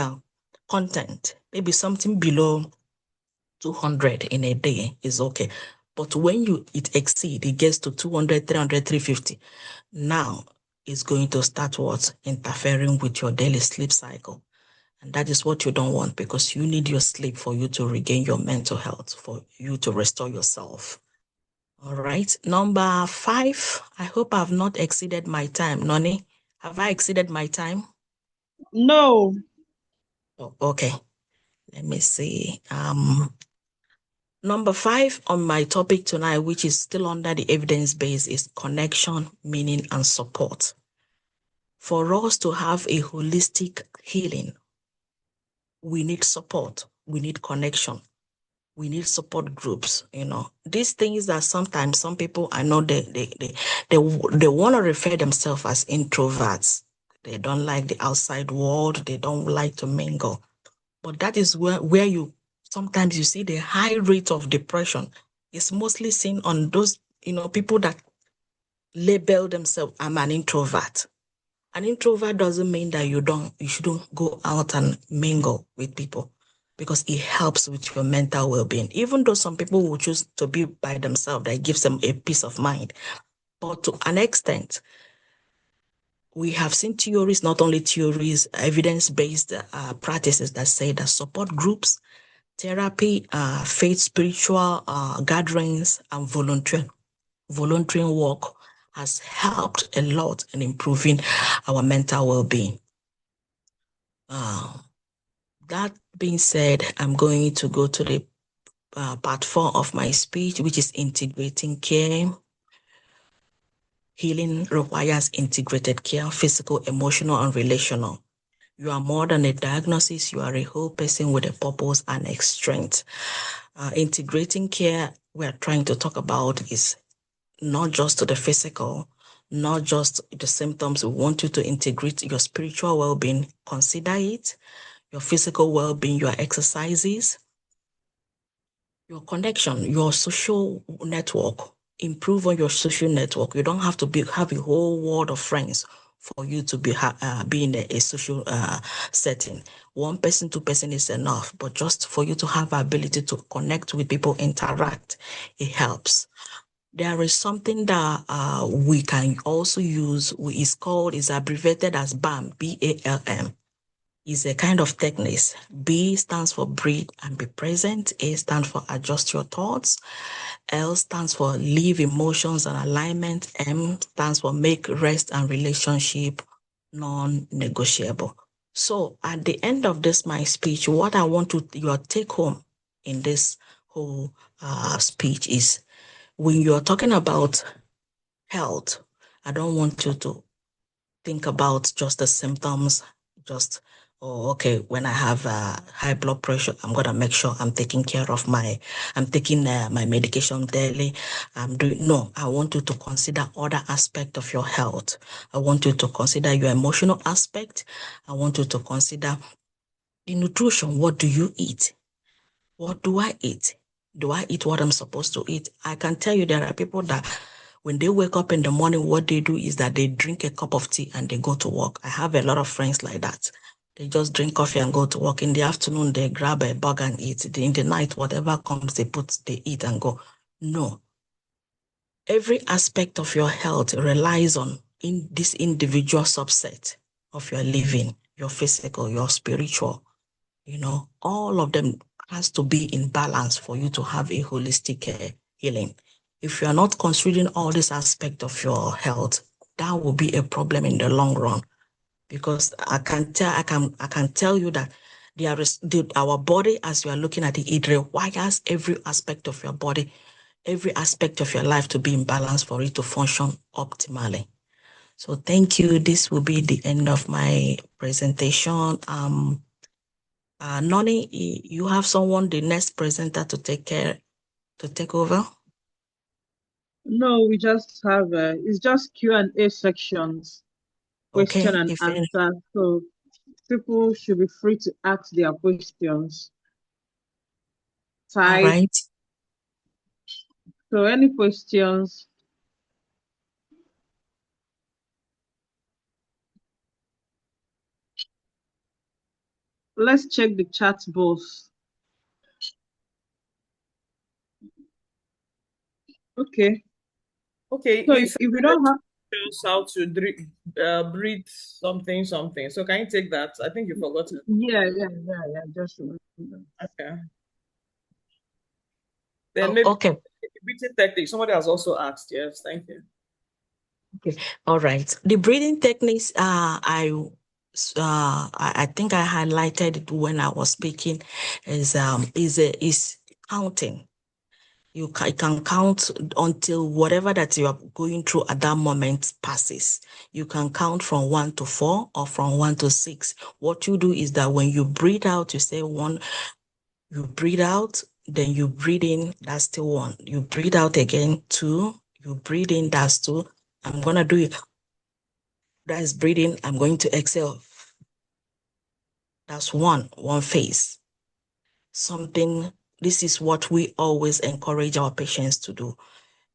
content. Maybe something below 200 in a day is okay. But when it exceeds, it gets to 200, 300, 350. Now, is going to start interfering with your daily sleep cycle. And that is what you don't want because you need your sleep for you to regain your mental health, for you to restore yourself. All right. Number 5, I hope I've not exceeded my time. Noni, have I exceeded my time? No. Oh, okay. Let me see. Number 5 on my topic tonight, which is still under the evidence base, is connection, meaning, and support. For us to have a holistic healing, we need support, we need connection, we need support groups. These things that sometimes some people, I know they want to refer themselves as introverts. They don't like the outside world, they don't like to mingle. But that is where you sometimes you see the high rate of depression. It's mostly seen on those, people that label themselves, I'm an introvert. An introvert doesn't mean that you shouldn't go out and mingle with people because it helps with your mental well-being. Even though some people will choose to be by themselves, that gives them a peace of mind. But to an extent, we have seen theories, not only theories, evidence-based practices that say that support groups, therapy, faith, spiritual gatherings, and volunteering work has helped a lot in improving our mental well-being. That being said, I'm going to go to the part 4 of my speech, which is integrating care. Healing requires integrated care, physical, emotional, and relational. You are more than a diagnosis. You are a whole person with a purpose and a strength. Integrating care we are trying to talk about is not just to the physical, not just the symptoms. We want you to integrate your spiritual well-being, consider it, your physical well-being, your exercises, your connection, your social network. Improve on your social network. You don't have to have a whole world of friends for you to be in a social setting. One person, two person is enough, but just for you to have the ability to connect with people, interact, it helps. There is something that we can also use. It's abbreviated as BALM, BALM. Is a kind of technique. B stands for breathe and be present. A stands for adjust your thoughts. L stands for leave emotions and alignment. M stands for make rest and relationship non-negotiable. So at the end of my speech, what I want your take home in this whole speech is, when you're talking about health, I don't want you to think about just the symptoms, okay, when I have high blood pressure, I'm going to make sure I'm taking care of I'm taking my medication daily. No, I want you to consider other aspects of your health. I want you to consider your emotional aspect. I want you to consider the nutrition. What do you eat? What do I eat? Do I eat what I'm supposed to eat? I can tell you there are people that when they wake up in the morning, what they do is that they drink a cup of tea and they go to work. I have a lot of friends like that. They just drink coffee and go to work. In the afternoon, they grab a burger and eat. In the night, whatever comes, they eat and go. No. Every aspect of your health relies on this individual subset of your living, your physical, your spiritual. All of them has to be in balance for you to have a holistic healing. If you are not considering all these aspects of your health, that will be a problem in the long run. Because I can tell you that our body, as you are looking at it requires every aspect of your body, every aspect of your life to be in balance for it to function optimally. So thank you. This will be the end of my presentation. Noni, you have someone, the next presenter, to take over? No, we just have it's just Q&A sections, question and answer. So people should be free to ask their questions. All right. So any questions? Let's check the chat box. Okay. Okay. So if we don't have how to breathe something. So can you take that? I think you forgot it. Yeah. Just okay. Then maybe okay. Breathing technique. Somebody has also asked. Yes, thank you. Okay. All right. The breathing techniques, I think I highlighted it when I was speaking, is counting. You can count until whatever that you are going through at that moment passes. You can count from 1 to 4 or from 1 to 6. What you do is that when you breathe out, you say 1, you breathe out, then you breathe in, that's still 1. You breathe out again, 2, you breathe in, that's 2. I'm going to do it. That's breathing. I'm going to exhale. That's one phase. This is what we always encourage our patients to do.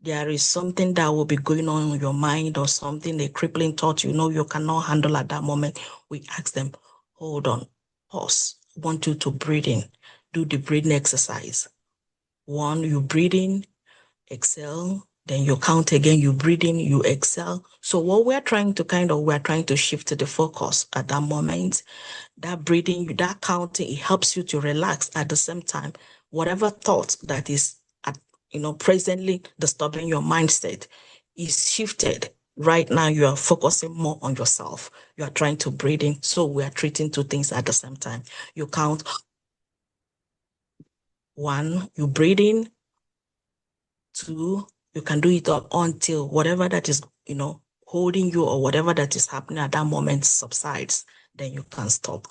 There is something that will be going on in your mind or something, a crippling thought you cannot handle at that moment. We ask them, hold on, pause. I want you to breathe in. Do the breathing exercise. 1, you breathe in, exhale, then you count again, you breathe in, you exhale. So what we're trying to shift the focus at that moment. That breathing, that counting, it helps you to relax at the same time. Whatever thought that is presently disturbing your mindset is shifted. Right now, you are focusing more on yourself. You are trying to breathe in. So we are treating 2 things at the same time. You count 1, you breathe in, 2, you can do it up until whatever that is, holding you or whatever that is happening at that moment subsides. Then you can stop.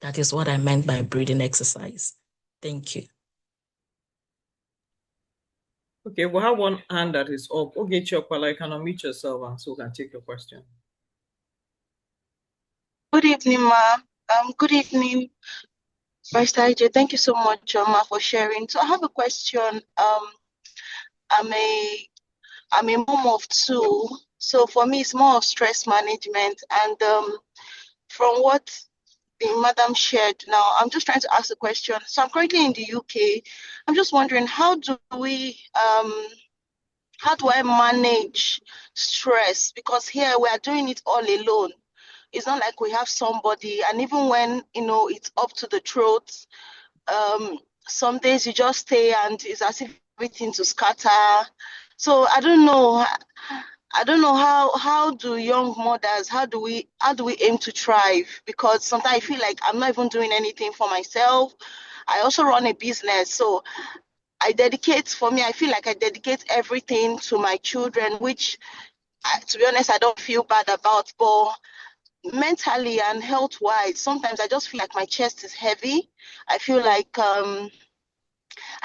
That is what I meant by breathing exercise. Thank you. Okay, we'll have one hand that is up. Okay, Chokpala, you can unmute yourself and so we can take your question. Good evening, ma. Good evening, Mr. Ije. Thank you so much, ma, for sharing. So I have a question. I'm a mom of two. So for me, it's more of stress management. And from what the madam shared now, I'm just trying to ask a question. So I'm currently in the UK. I'm just wondering, how do I manage stress? Because here we are doing it all alone. It's not like we have somebody, and even when it's up to the throat, some days you just stay and it's as if everything to scatter. So I don't know how do young mothers, how do we aim to thrive? Because sometimes I feel like I'm not even doing anything for myself. I also run a business, so I feel like I dedicate everything to my children, which to be honest I don't feel bad about. But mentally and health wise, sometimes I just feel like my chest is heavy. I feel like I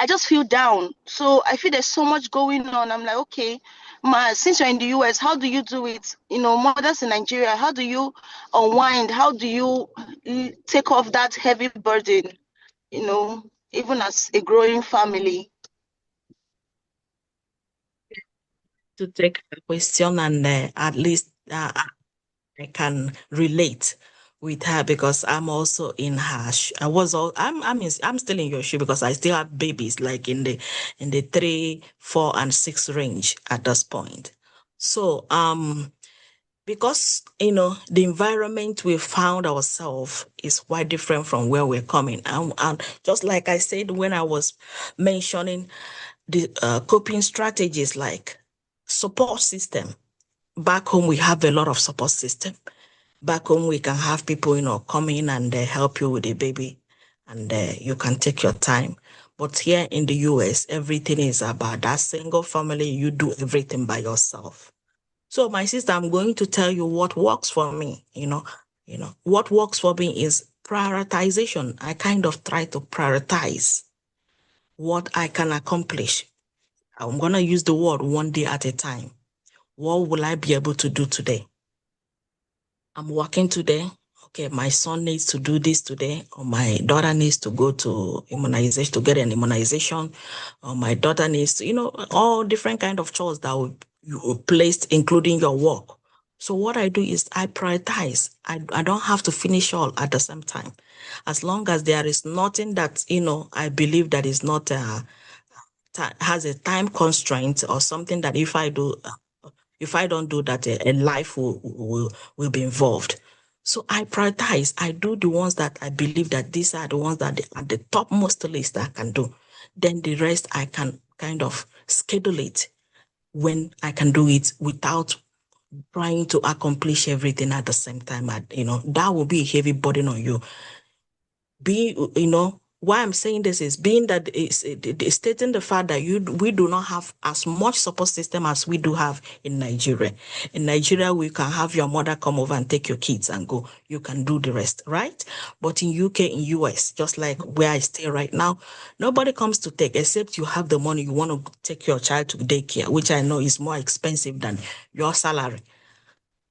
just feel down. So I feel there's so much going on. I'm like, okay, since you're in the US, how do you do it? Mothers in Nigeria, how do you unwind? How do you take off that heavy burden, even as a growing family? To take the question and at least I can relate with her because I'm also in her. I'm still in your shoe because I still have babies like in the 3, 4, and 6 range at this point. So because the environment we found ourselves is quite different from where we're coming, and just like I said when I was mentioning the coping strategies like support system. Back home, we have a lot of support system. Back home, we can have people, come in and help you with the baby, and you can take your time. But here in the US, everything is about that single family. You do everything by yourself. So, my sister, I'm going to tell you what works for me. What works for me is prioritization. I kind of try to prioritize what I can accomplish. I'm going to use the word one day at a time. What will I be able to do today? I'm working today. Okay, my son needs to do this today, or my daughter needs to go to immunization to get an immunization, or my daughter needs to, all different kind of chores that you placed, including your work. So what I do is I prioritize. I don't have to finish all at the same time. As long as there is nothing that, I believe that is not has a time constraint or something that if I don't do that, a life will be involved. So I prioritize. I do the ones that I believe that these are the ones that are the topmost list that I can do. Then the rest I can kind of schedule it when I can do it without trying to accomplish everything at the same time. That will be a heavy burden on you. Why I'm saying this is being that it's stating the fact that we do not have as much support system as we do have in Nigeria. In Nigeria, we can have your mother come over and take your kids and go. You can do the rest, right? But in UK, in US, just like where I stay right now, nobody comes to take except you have the money you want to take your child to daycare, which I know is more expensive than your salary.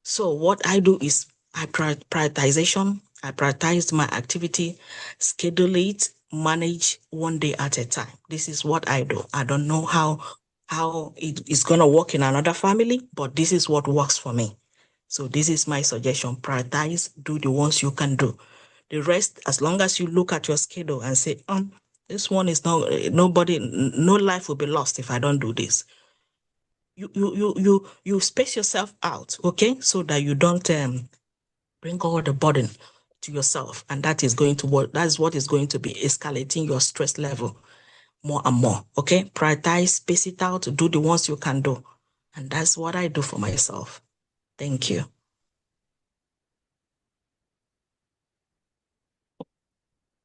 So what I do is I prioritization. I prioritize my activity, schedule it, manage one day at a time. This is what I do. I don't know how it is going to work in another family, but this is what works for me. So this is my suggestion. Prioritize, do the ones you can do. The rest, as long as you look at your schedule and say, this one is no life will be lost if I don't do this. You space yourself out, okay, so that you don't bring all the burden to yourself, and that is what is going to be escalating your stress level more and more. Okay, prioritize, space it out, do the ones you can do, and that's what I do for myself. Thank you.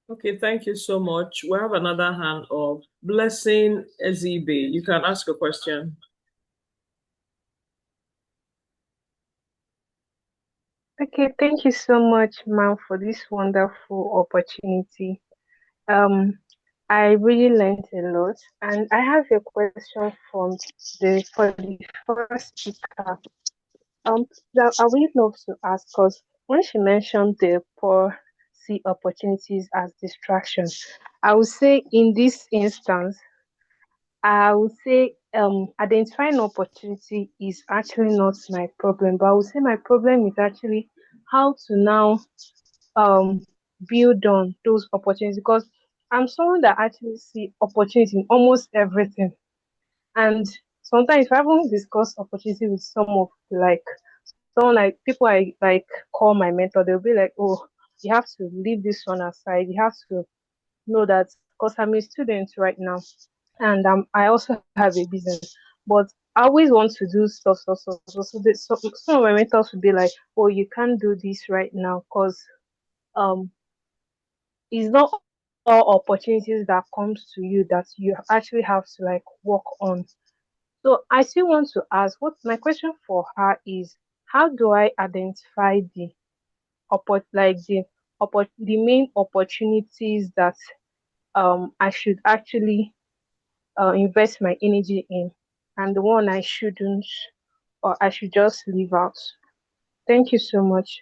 Okay, thank you so much. We have another hand of Blessing Ezibe. You can ask a question. Okay, thank you so much, ma'am, for this wonderful opportunity. I really learned a lot, and I have a question for the first speaker. That I really love to ask because when she mentioned the poor see opportunities as distractions, I would say in this instance, I would say identifying opportunity is actually not my problem, but I would say my problem is actually how to now um build on those opportunities because I'm someone that actually see opportunity in almost everything. And sometimes if I haven't discussed opportunity with some of someone like people I like call my mentor, they'll be like, oh, you have to leave this one aside. You have to know that because I'm a student right now and I also have a business. But I always want to do stuff. So some of my mentors would be like, oh, you can't do this right now because um it's not all opportunities that comes to you that you actually have to like work on. So I still want to ask what my question for her is how do I identify the the main opportunities that I should actually invest my energy in and the one I shouldn't or I should just leave out. Thank you so much.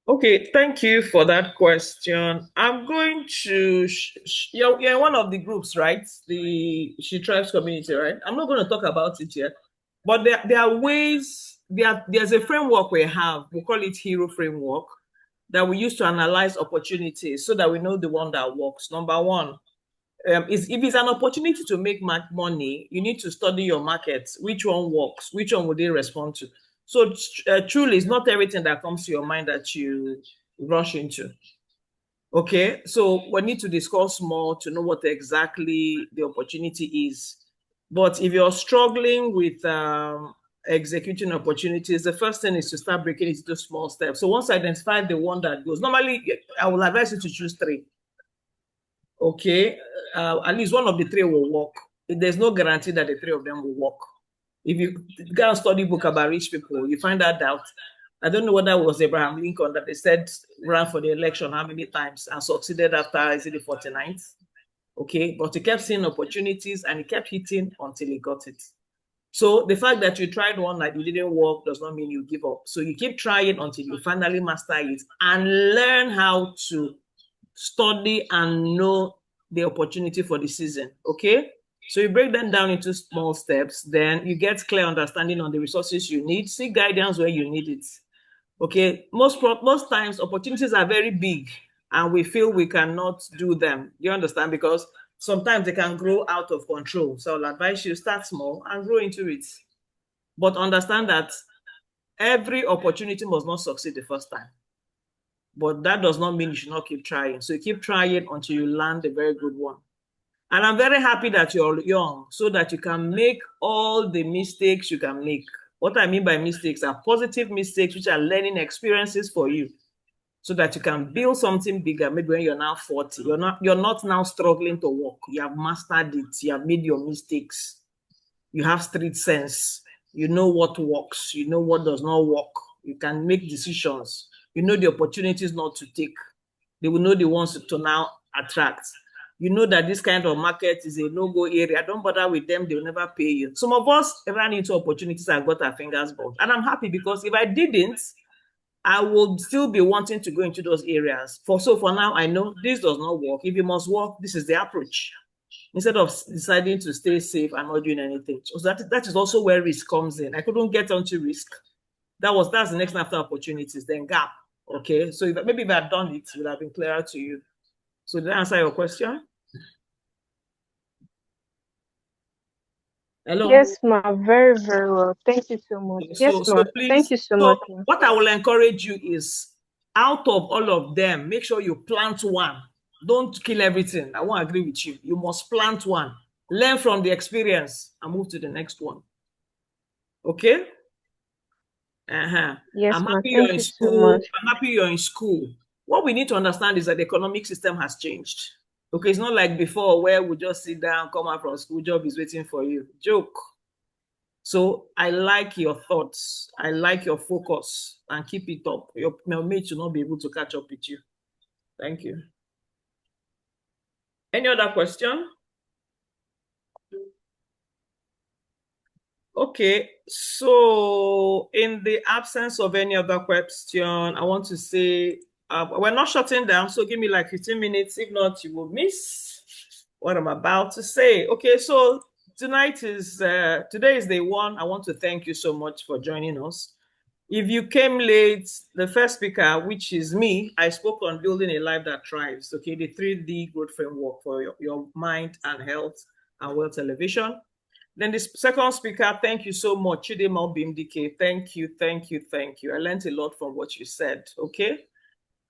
Okay, thank you for that question. I'm going to, you're in one of the groups, right? The She Tribes community, right? I'm not going to talk about it yet, but there are ways, there's a framework we have, we call it HERO framework, that we use to analyze opportunities so that we know the one that works. Number one, if it's an opportunity to make money, you need to study your market. Which one works? Which one would they respond to? So truly, it's not everything that comes to your mind that you rush into. Okay, so we need to discuss more to know what exactly the opportunity is. But if you're struggling with executing opportunities, the first thing is to start breaking it into small steps. So once I identify the one that goes, normally I will advise you to choose 3. Okay, at least one of the 3 will work. There's no guarantee that the 3 of them will work. If you go and study book about rich people, you find that out. I don't know whether it was Abraham Lincoln that they said ran for the election how many times and succeeded after, is it the 49th? Okay, but he kept seeing opportunities and he kept hitting until he got it. So the fact that you tried one that it didn't work does not mean you give up. So you keep trying until you finally master it and learn how to study and know the opportunity for the season. Okay, so you break them down into small steps, then you get clear understanding on the resources you need. Seek guidance where you need it. Okay, most times opportunities are very big and we feel we cannot do them. You understand? Because sometimes they can grow out of control. So I'll advise you start small and grow into it. But understand that every opportunity must not succeed the first time. But that does not mean you should not keep trying. So you keep trying until you land a very good one. And I'm very happy that you're young so that you can make all the mistakes you can make. What I mean by mistakes are positive mistakes, which are learning experiences for you so that you can build something bigger. Maybe when you're now 40, you're not now struggling to walk. You have mastered it. You have made your mistakes. You have street sense. You know what works. You know what does not work. You can make decisions. You know the opportunities not to take. They will know the ones to now attract. You know that this kind of market is a no-go area. Don't bother with them. They'll never pay you. Some of us ran into opportunities and got our fingers burned. And I'm happy because if I didn't, I would still be wanting to go into those areas. For now, I know this does not work. If you must work, this is the approach. Instead of deciding to stay safe and not doing anything. So that is also where risk comes in. I couldn't get onto risk. That's the next after opportunities, then gap. Okay, so maybe if I had done it would have been clearer to you. So did I answer your question? Hello? Yes, ma. Very, very well. Thank you so much. Yes, ma. Please, thank you so much, ma. What I will encourage you is, out of all of them, make sure you plant one. Don't kill everything. I won't agree with you. You must plant one. Learn from the experience and move to the next one. Okay? Yes, I'm ma. happy you're Thank in you so school. much. I'm happy you're in school. What we need to understand is that the economic system has changed. Okay, it's not like before where we just sit down, come out from school, job is waiting for you. Joke. So I like your thoughts. I like your focus and keep it up. Your mate should not be able to catch up with you. Thank you. Any other question? Okay, so in the absence of any other question, I want to say we're not shutting down, so give me like 15 minutes. If not, you will miss what I'm about to say. Okay, so today is day one. I want to thank you so much for joining us. If you came late, the first speaker, which is me, I spoke on building a life that thrives. Okay, the 3D growth framework for your mind and health and wealth elevation. Then the second speaker, thank you so much, Chidinma Obimdike. Thank you, thank you, thank you. I learned a lot from what you said, okay?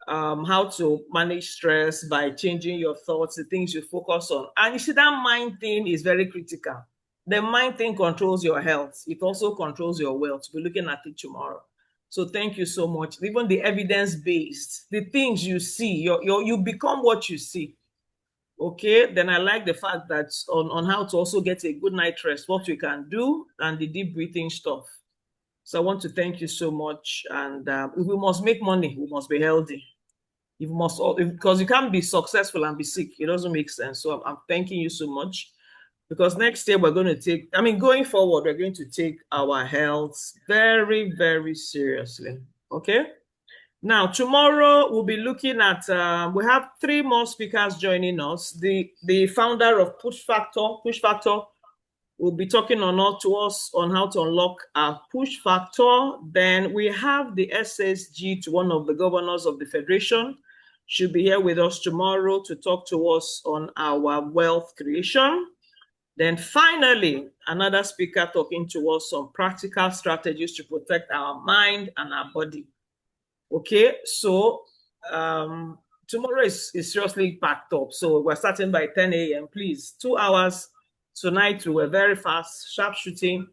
How to manage stress by changing your thoughts, the things you focus on. And you see, that mind thing is very critical. The mind thing controls your health. It also controls your wealth. We're looking at it tomorrow. So thank you so much. Even the evidence-based, the things you see, you become what you see. Okay, then I like the fact that on how to also get a good night rest, what we can do, and the deep breathing stuff. So I want to thank you so much. And if we must make money, we must be healthy. You must, because you can't be successful and be sick. It doesn't make sense. So I'm thanking you so much, because next year we're going to take, going forward, we're going to take our health very, very seriously. Okay. Now, tomorrow we'll be looking at, we have 3 more speakers joining us. The founder of Push Factor will be talking to us on how to unlock our push factor. Then we have the SSG, to one of the governors of the Federation. She'll be here with us tomorrow to talk to us on our wealth creation. Then finally, another speaker talking to us on practical strategies to protect our mind and our body. Okay, so tomorrow is seriously packed up. So we're starting by 10 a.m. Please, 2 hours tonight. We were very fast, sharp shooting.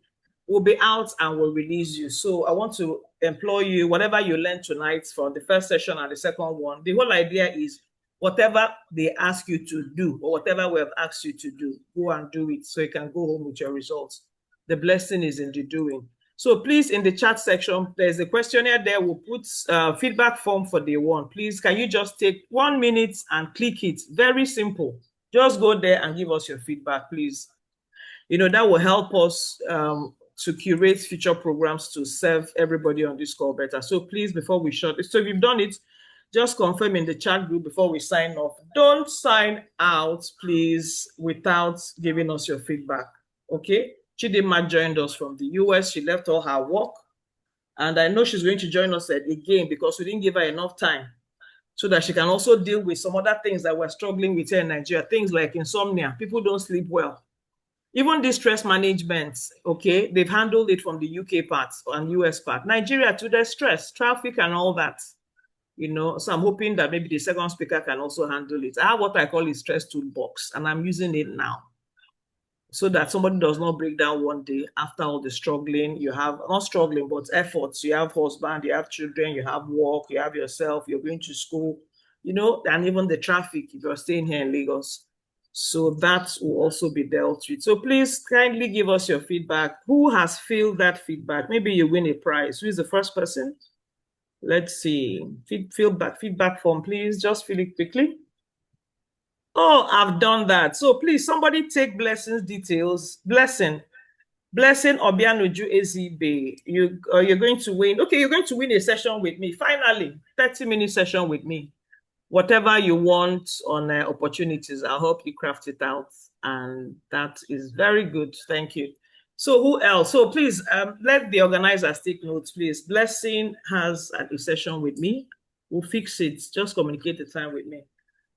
We'll be out and we'll release you. So I want to employ you, whatever you learned tonight from the first session and the second one, the whole idea is whatever they ask you to do or whatever we have asked you to do, go and do it so you can go home with your results. The blessing is in the doing. So please, in the chat section, there's a questionnaire there. We'll put feedback form for day one. Please, can you just take 1 minute and click it? Very simple. Just go there and give us your feedback, please. That will help us to curate future programs to serve everybody on this call better. So please, before we shut, so if you've done it, just confirm in the chat group before we sign off. Don't sign out, please, without giving us your feedback, okay? Chidinma joined us from the US. She left all her work. And I know she's going to join us again because we didn't give her enough time so that she can also deal with some other things that we're struggling with here in Nigeria, things like insomnia. People don't sleep well. Even this stress management, okay, they've handled it from the UK part and US part. Nigeria, to the stress, traffic and all that. So I'm hoping that maybe the second speaker can also handle it. I have what I call a stress toolbox, and I'm using it now, so that somebody does not break down one day after all the struggling you have, not struggling, but efforts. You have husband, you have children, you have work, you have yourself, you're going to school, and even the traffic if you're staying here in Lagos. So that will also be dealt with. So please kindly give us your feedback. Who has filled that feedback? Maybe you win a prize. Who is the first person? Let's see. Feedback form, please. Just fill it quickly. Oh, I've done that. So please, somebody take Blessing's details. Blessing Obianuju Ezibe. You're going to win. Okay, you're going to win a session with me. Finally, 30-minute session with me. Whatever you want on opportunities, I'll help you craft it out. And that is very good. Thank you. So who else? So please, let the organizers take notes, please. Blessing has a session with me. We'll fix it. Just communicate the time with me.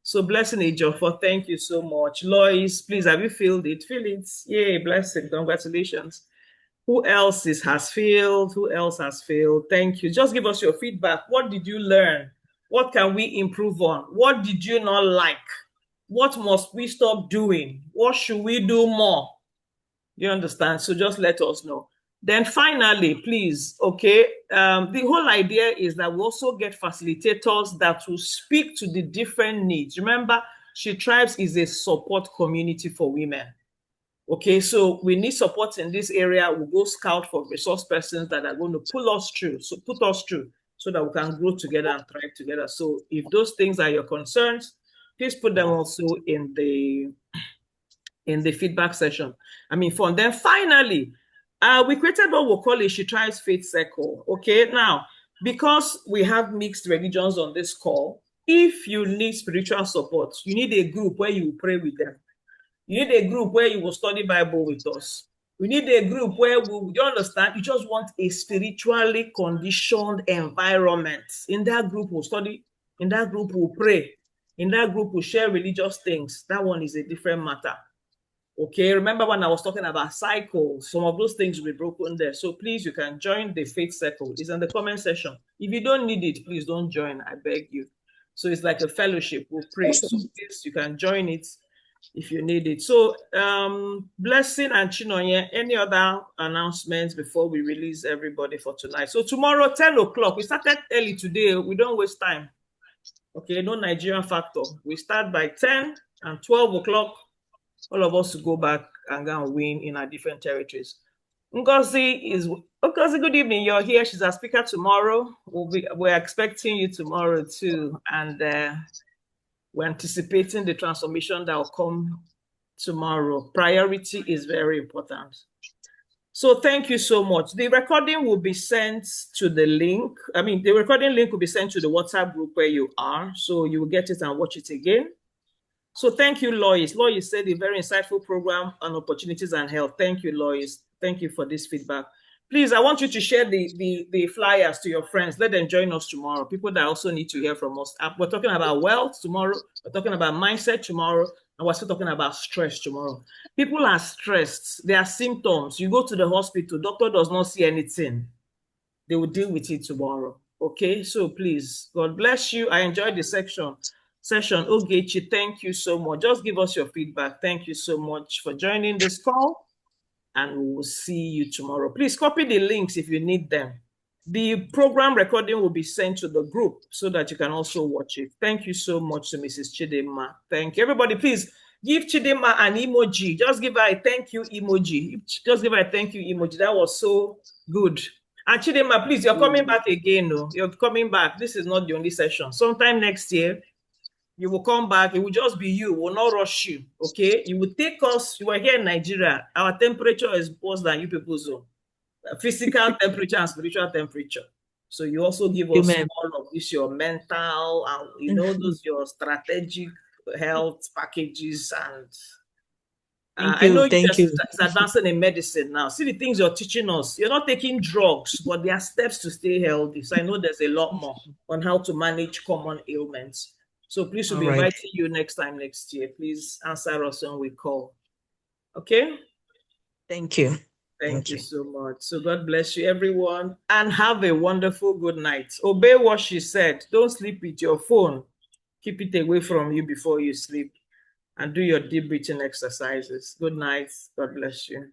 So Blessing Ijeoma, thank you so much. Lois, please, have you filled it? Fill it. Yay, Blessing, congratulations. Who else has failed? Who else has failed? Thank you. Just give us your feedback. What did you learn? What can we improve on? What did you not like? What must we stop doing? What should we do more? You understand? So just let us know. Then finally, please, okay, the whole idea is that we also get facilitators that will speak to the different needs. Remember, She Tribes is a support community for women. Okay, so we need support in this area. We'll go scout for resource persons that are going to pull us through, put us through, so that we can grow together and thrive together. So if those things are your concerns, Please put them also in the feedback session. I mean, fun. Then finally, we created what we'll call a She Tries Faith Circle. Okay, now, because we have mixed religions on this call, if you need spiritual support, you need a group where you pray with them. You need a group where you will study Bible with us. We need a group where you understand, you just want a spiritually conditioned environment. In that group, we'll study. In that group, we'll pray. In that group, we'll share religious things. That one is a different matter. Okay, remember when I was talking about cycles, some of those things will be broken there. So please, you can join the faith circle. It's in the comment section. If you don't need it, please don't join. I beg you. So it's like a fellowship. We'll pray. So please, you can join it if you need it. So Blessing and Chinonye, any other announcements before we release everybody for tonight? So tomorrow, 10 o'clock. We started early today. We don't waste time. Okay, no Nigerian factor. We start by 10 and 12 o'clock. All of us to go back and go and win in our different territories. Ngozi, good evening. You're here. She's our speaker tomorrow. We're expecting you tomorrow too. And we're anticipating the transformation that will come tomorrow. Priority is very important. So thank you so much. The recording will be sent to the link. I mean, the recording link will be sent to the WhatsApp group where you are. So you will get it and watch it again. So thank you, Lois. Lois said a very insightful program on opportunities and health. Thank you, Lois. Thank you for this feedback. Please, I want you to share the flyers to your friends. Let them join us tomorrow. People that also need to hear from us. We're talking about wealth tomorrow. We're talking about mindset tomorrow. And we're still talking about stress tomorrow. People are stressed. There are symptoms. You go to the hospital. Doctor does not see anything. They will deal with it tomorrow. Okay? So please, God bless you. I enjoyed the session. Ogechi, thank you so much. Just give us your feedback. Thank you so much for joining this call, and we will see you tomorrow. Please copy the links if you need them. The program recording will be sent to the group so that you can also watch it. Thank you so much to Mrs. Chidinma. Thank you. Everybody, please give Chidinma an emoji. Just give her a thank you emoji. Just give her a thank you emoji. That was so good. And Chidinma, please, you're coming back again. No? You're coming back. This is not the only session. Sometime next year, you will come back. It will just be you. We'll not rush you. Okay? You will take us. You are here in Nigeria. Our temperature is worse than you people's own. Physical temperature and spiritual temperature. So you also give us all of this, your mental and you know those your strategic health packages and I know it's advancing in medicine now. See the things you're teaching us. You're not taking drugs, but there are steps to stay healthy. So I know there's a lot more on how to manage common ailments. So please, we'll be inviting you next time next year. Please answer us when we call. Okay? Thank you. Thank you so much. So God bless you, everyone, and have a wonderful good night. Obey what she said. Don't sleep with your phone. Keep it away from you before you sleep. And do your deep breathing exercises. Good night. God bless you.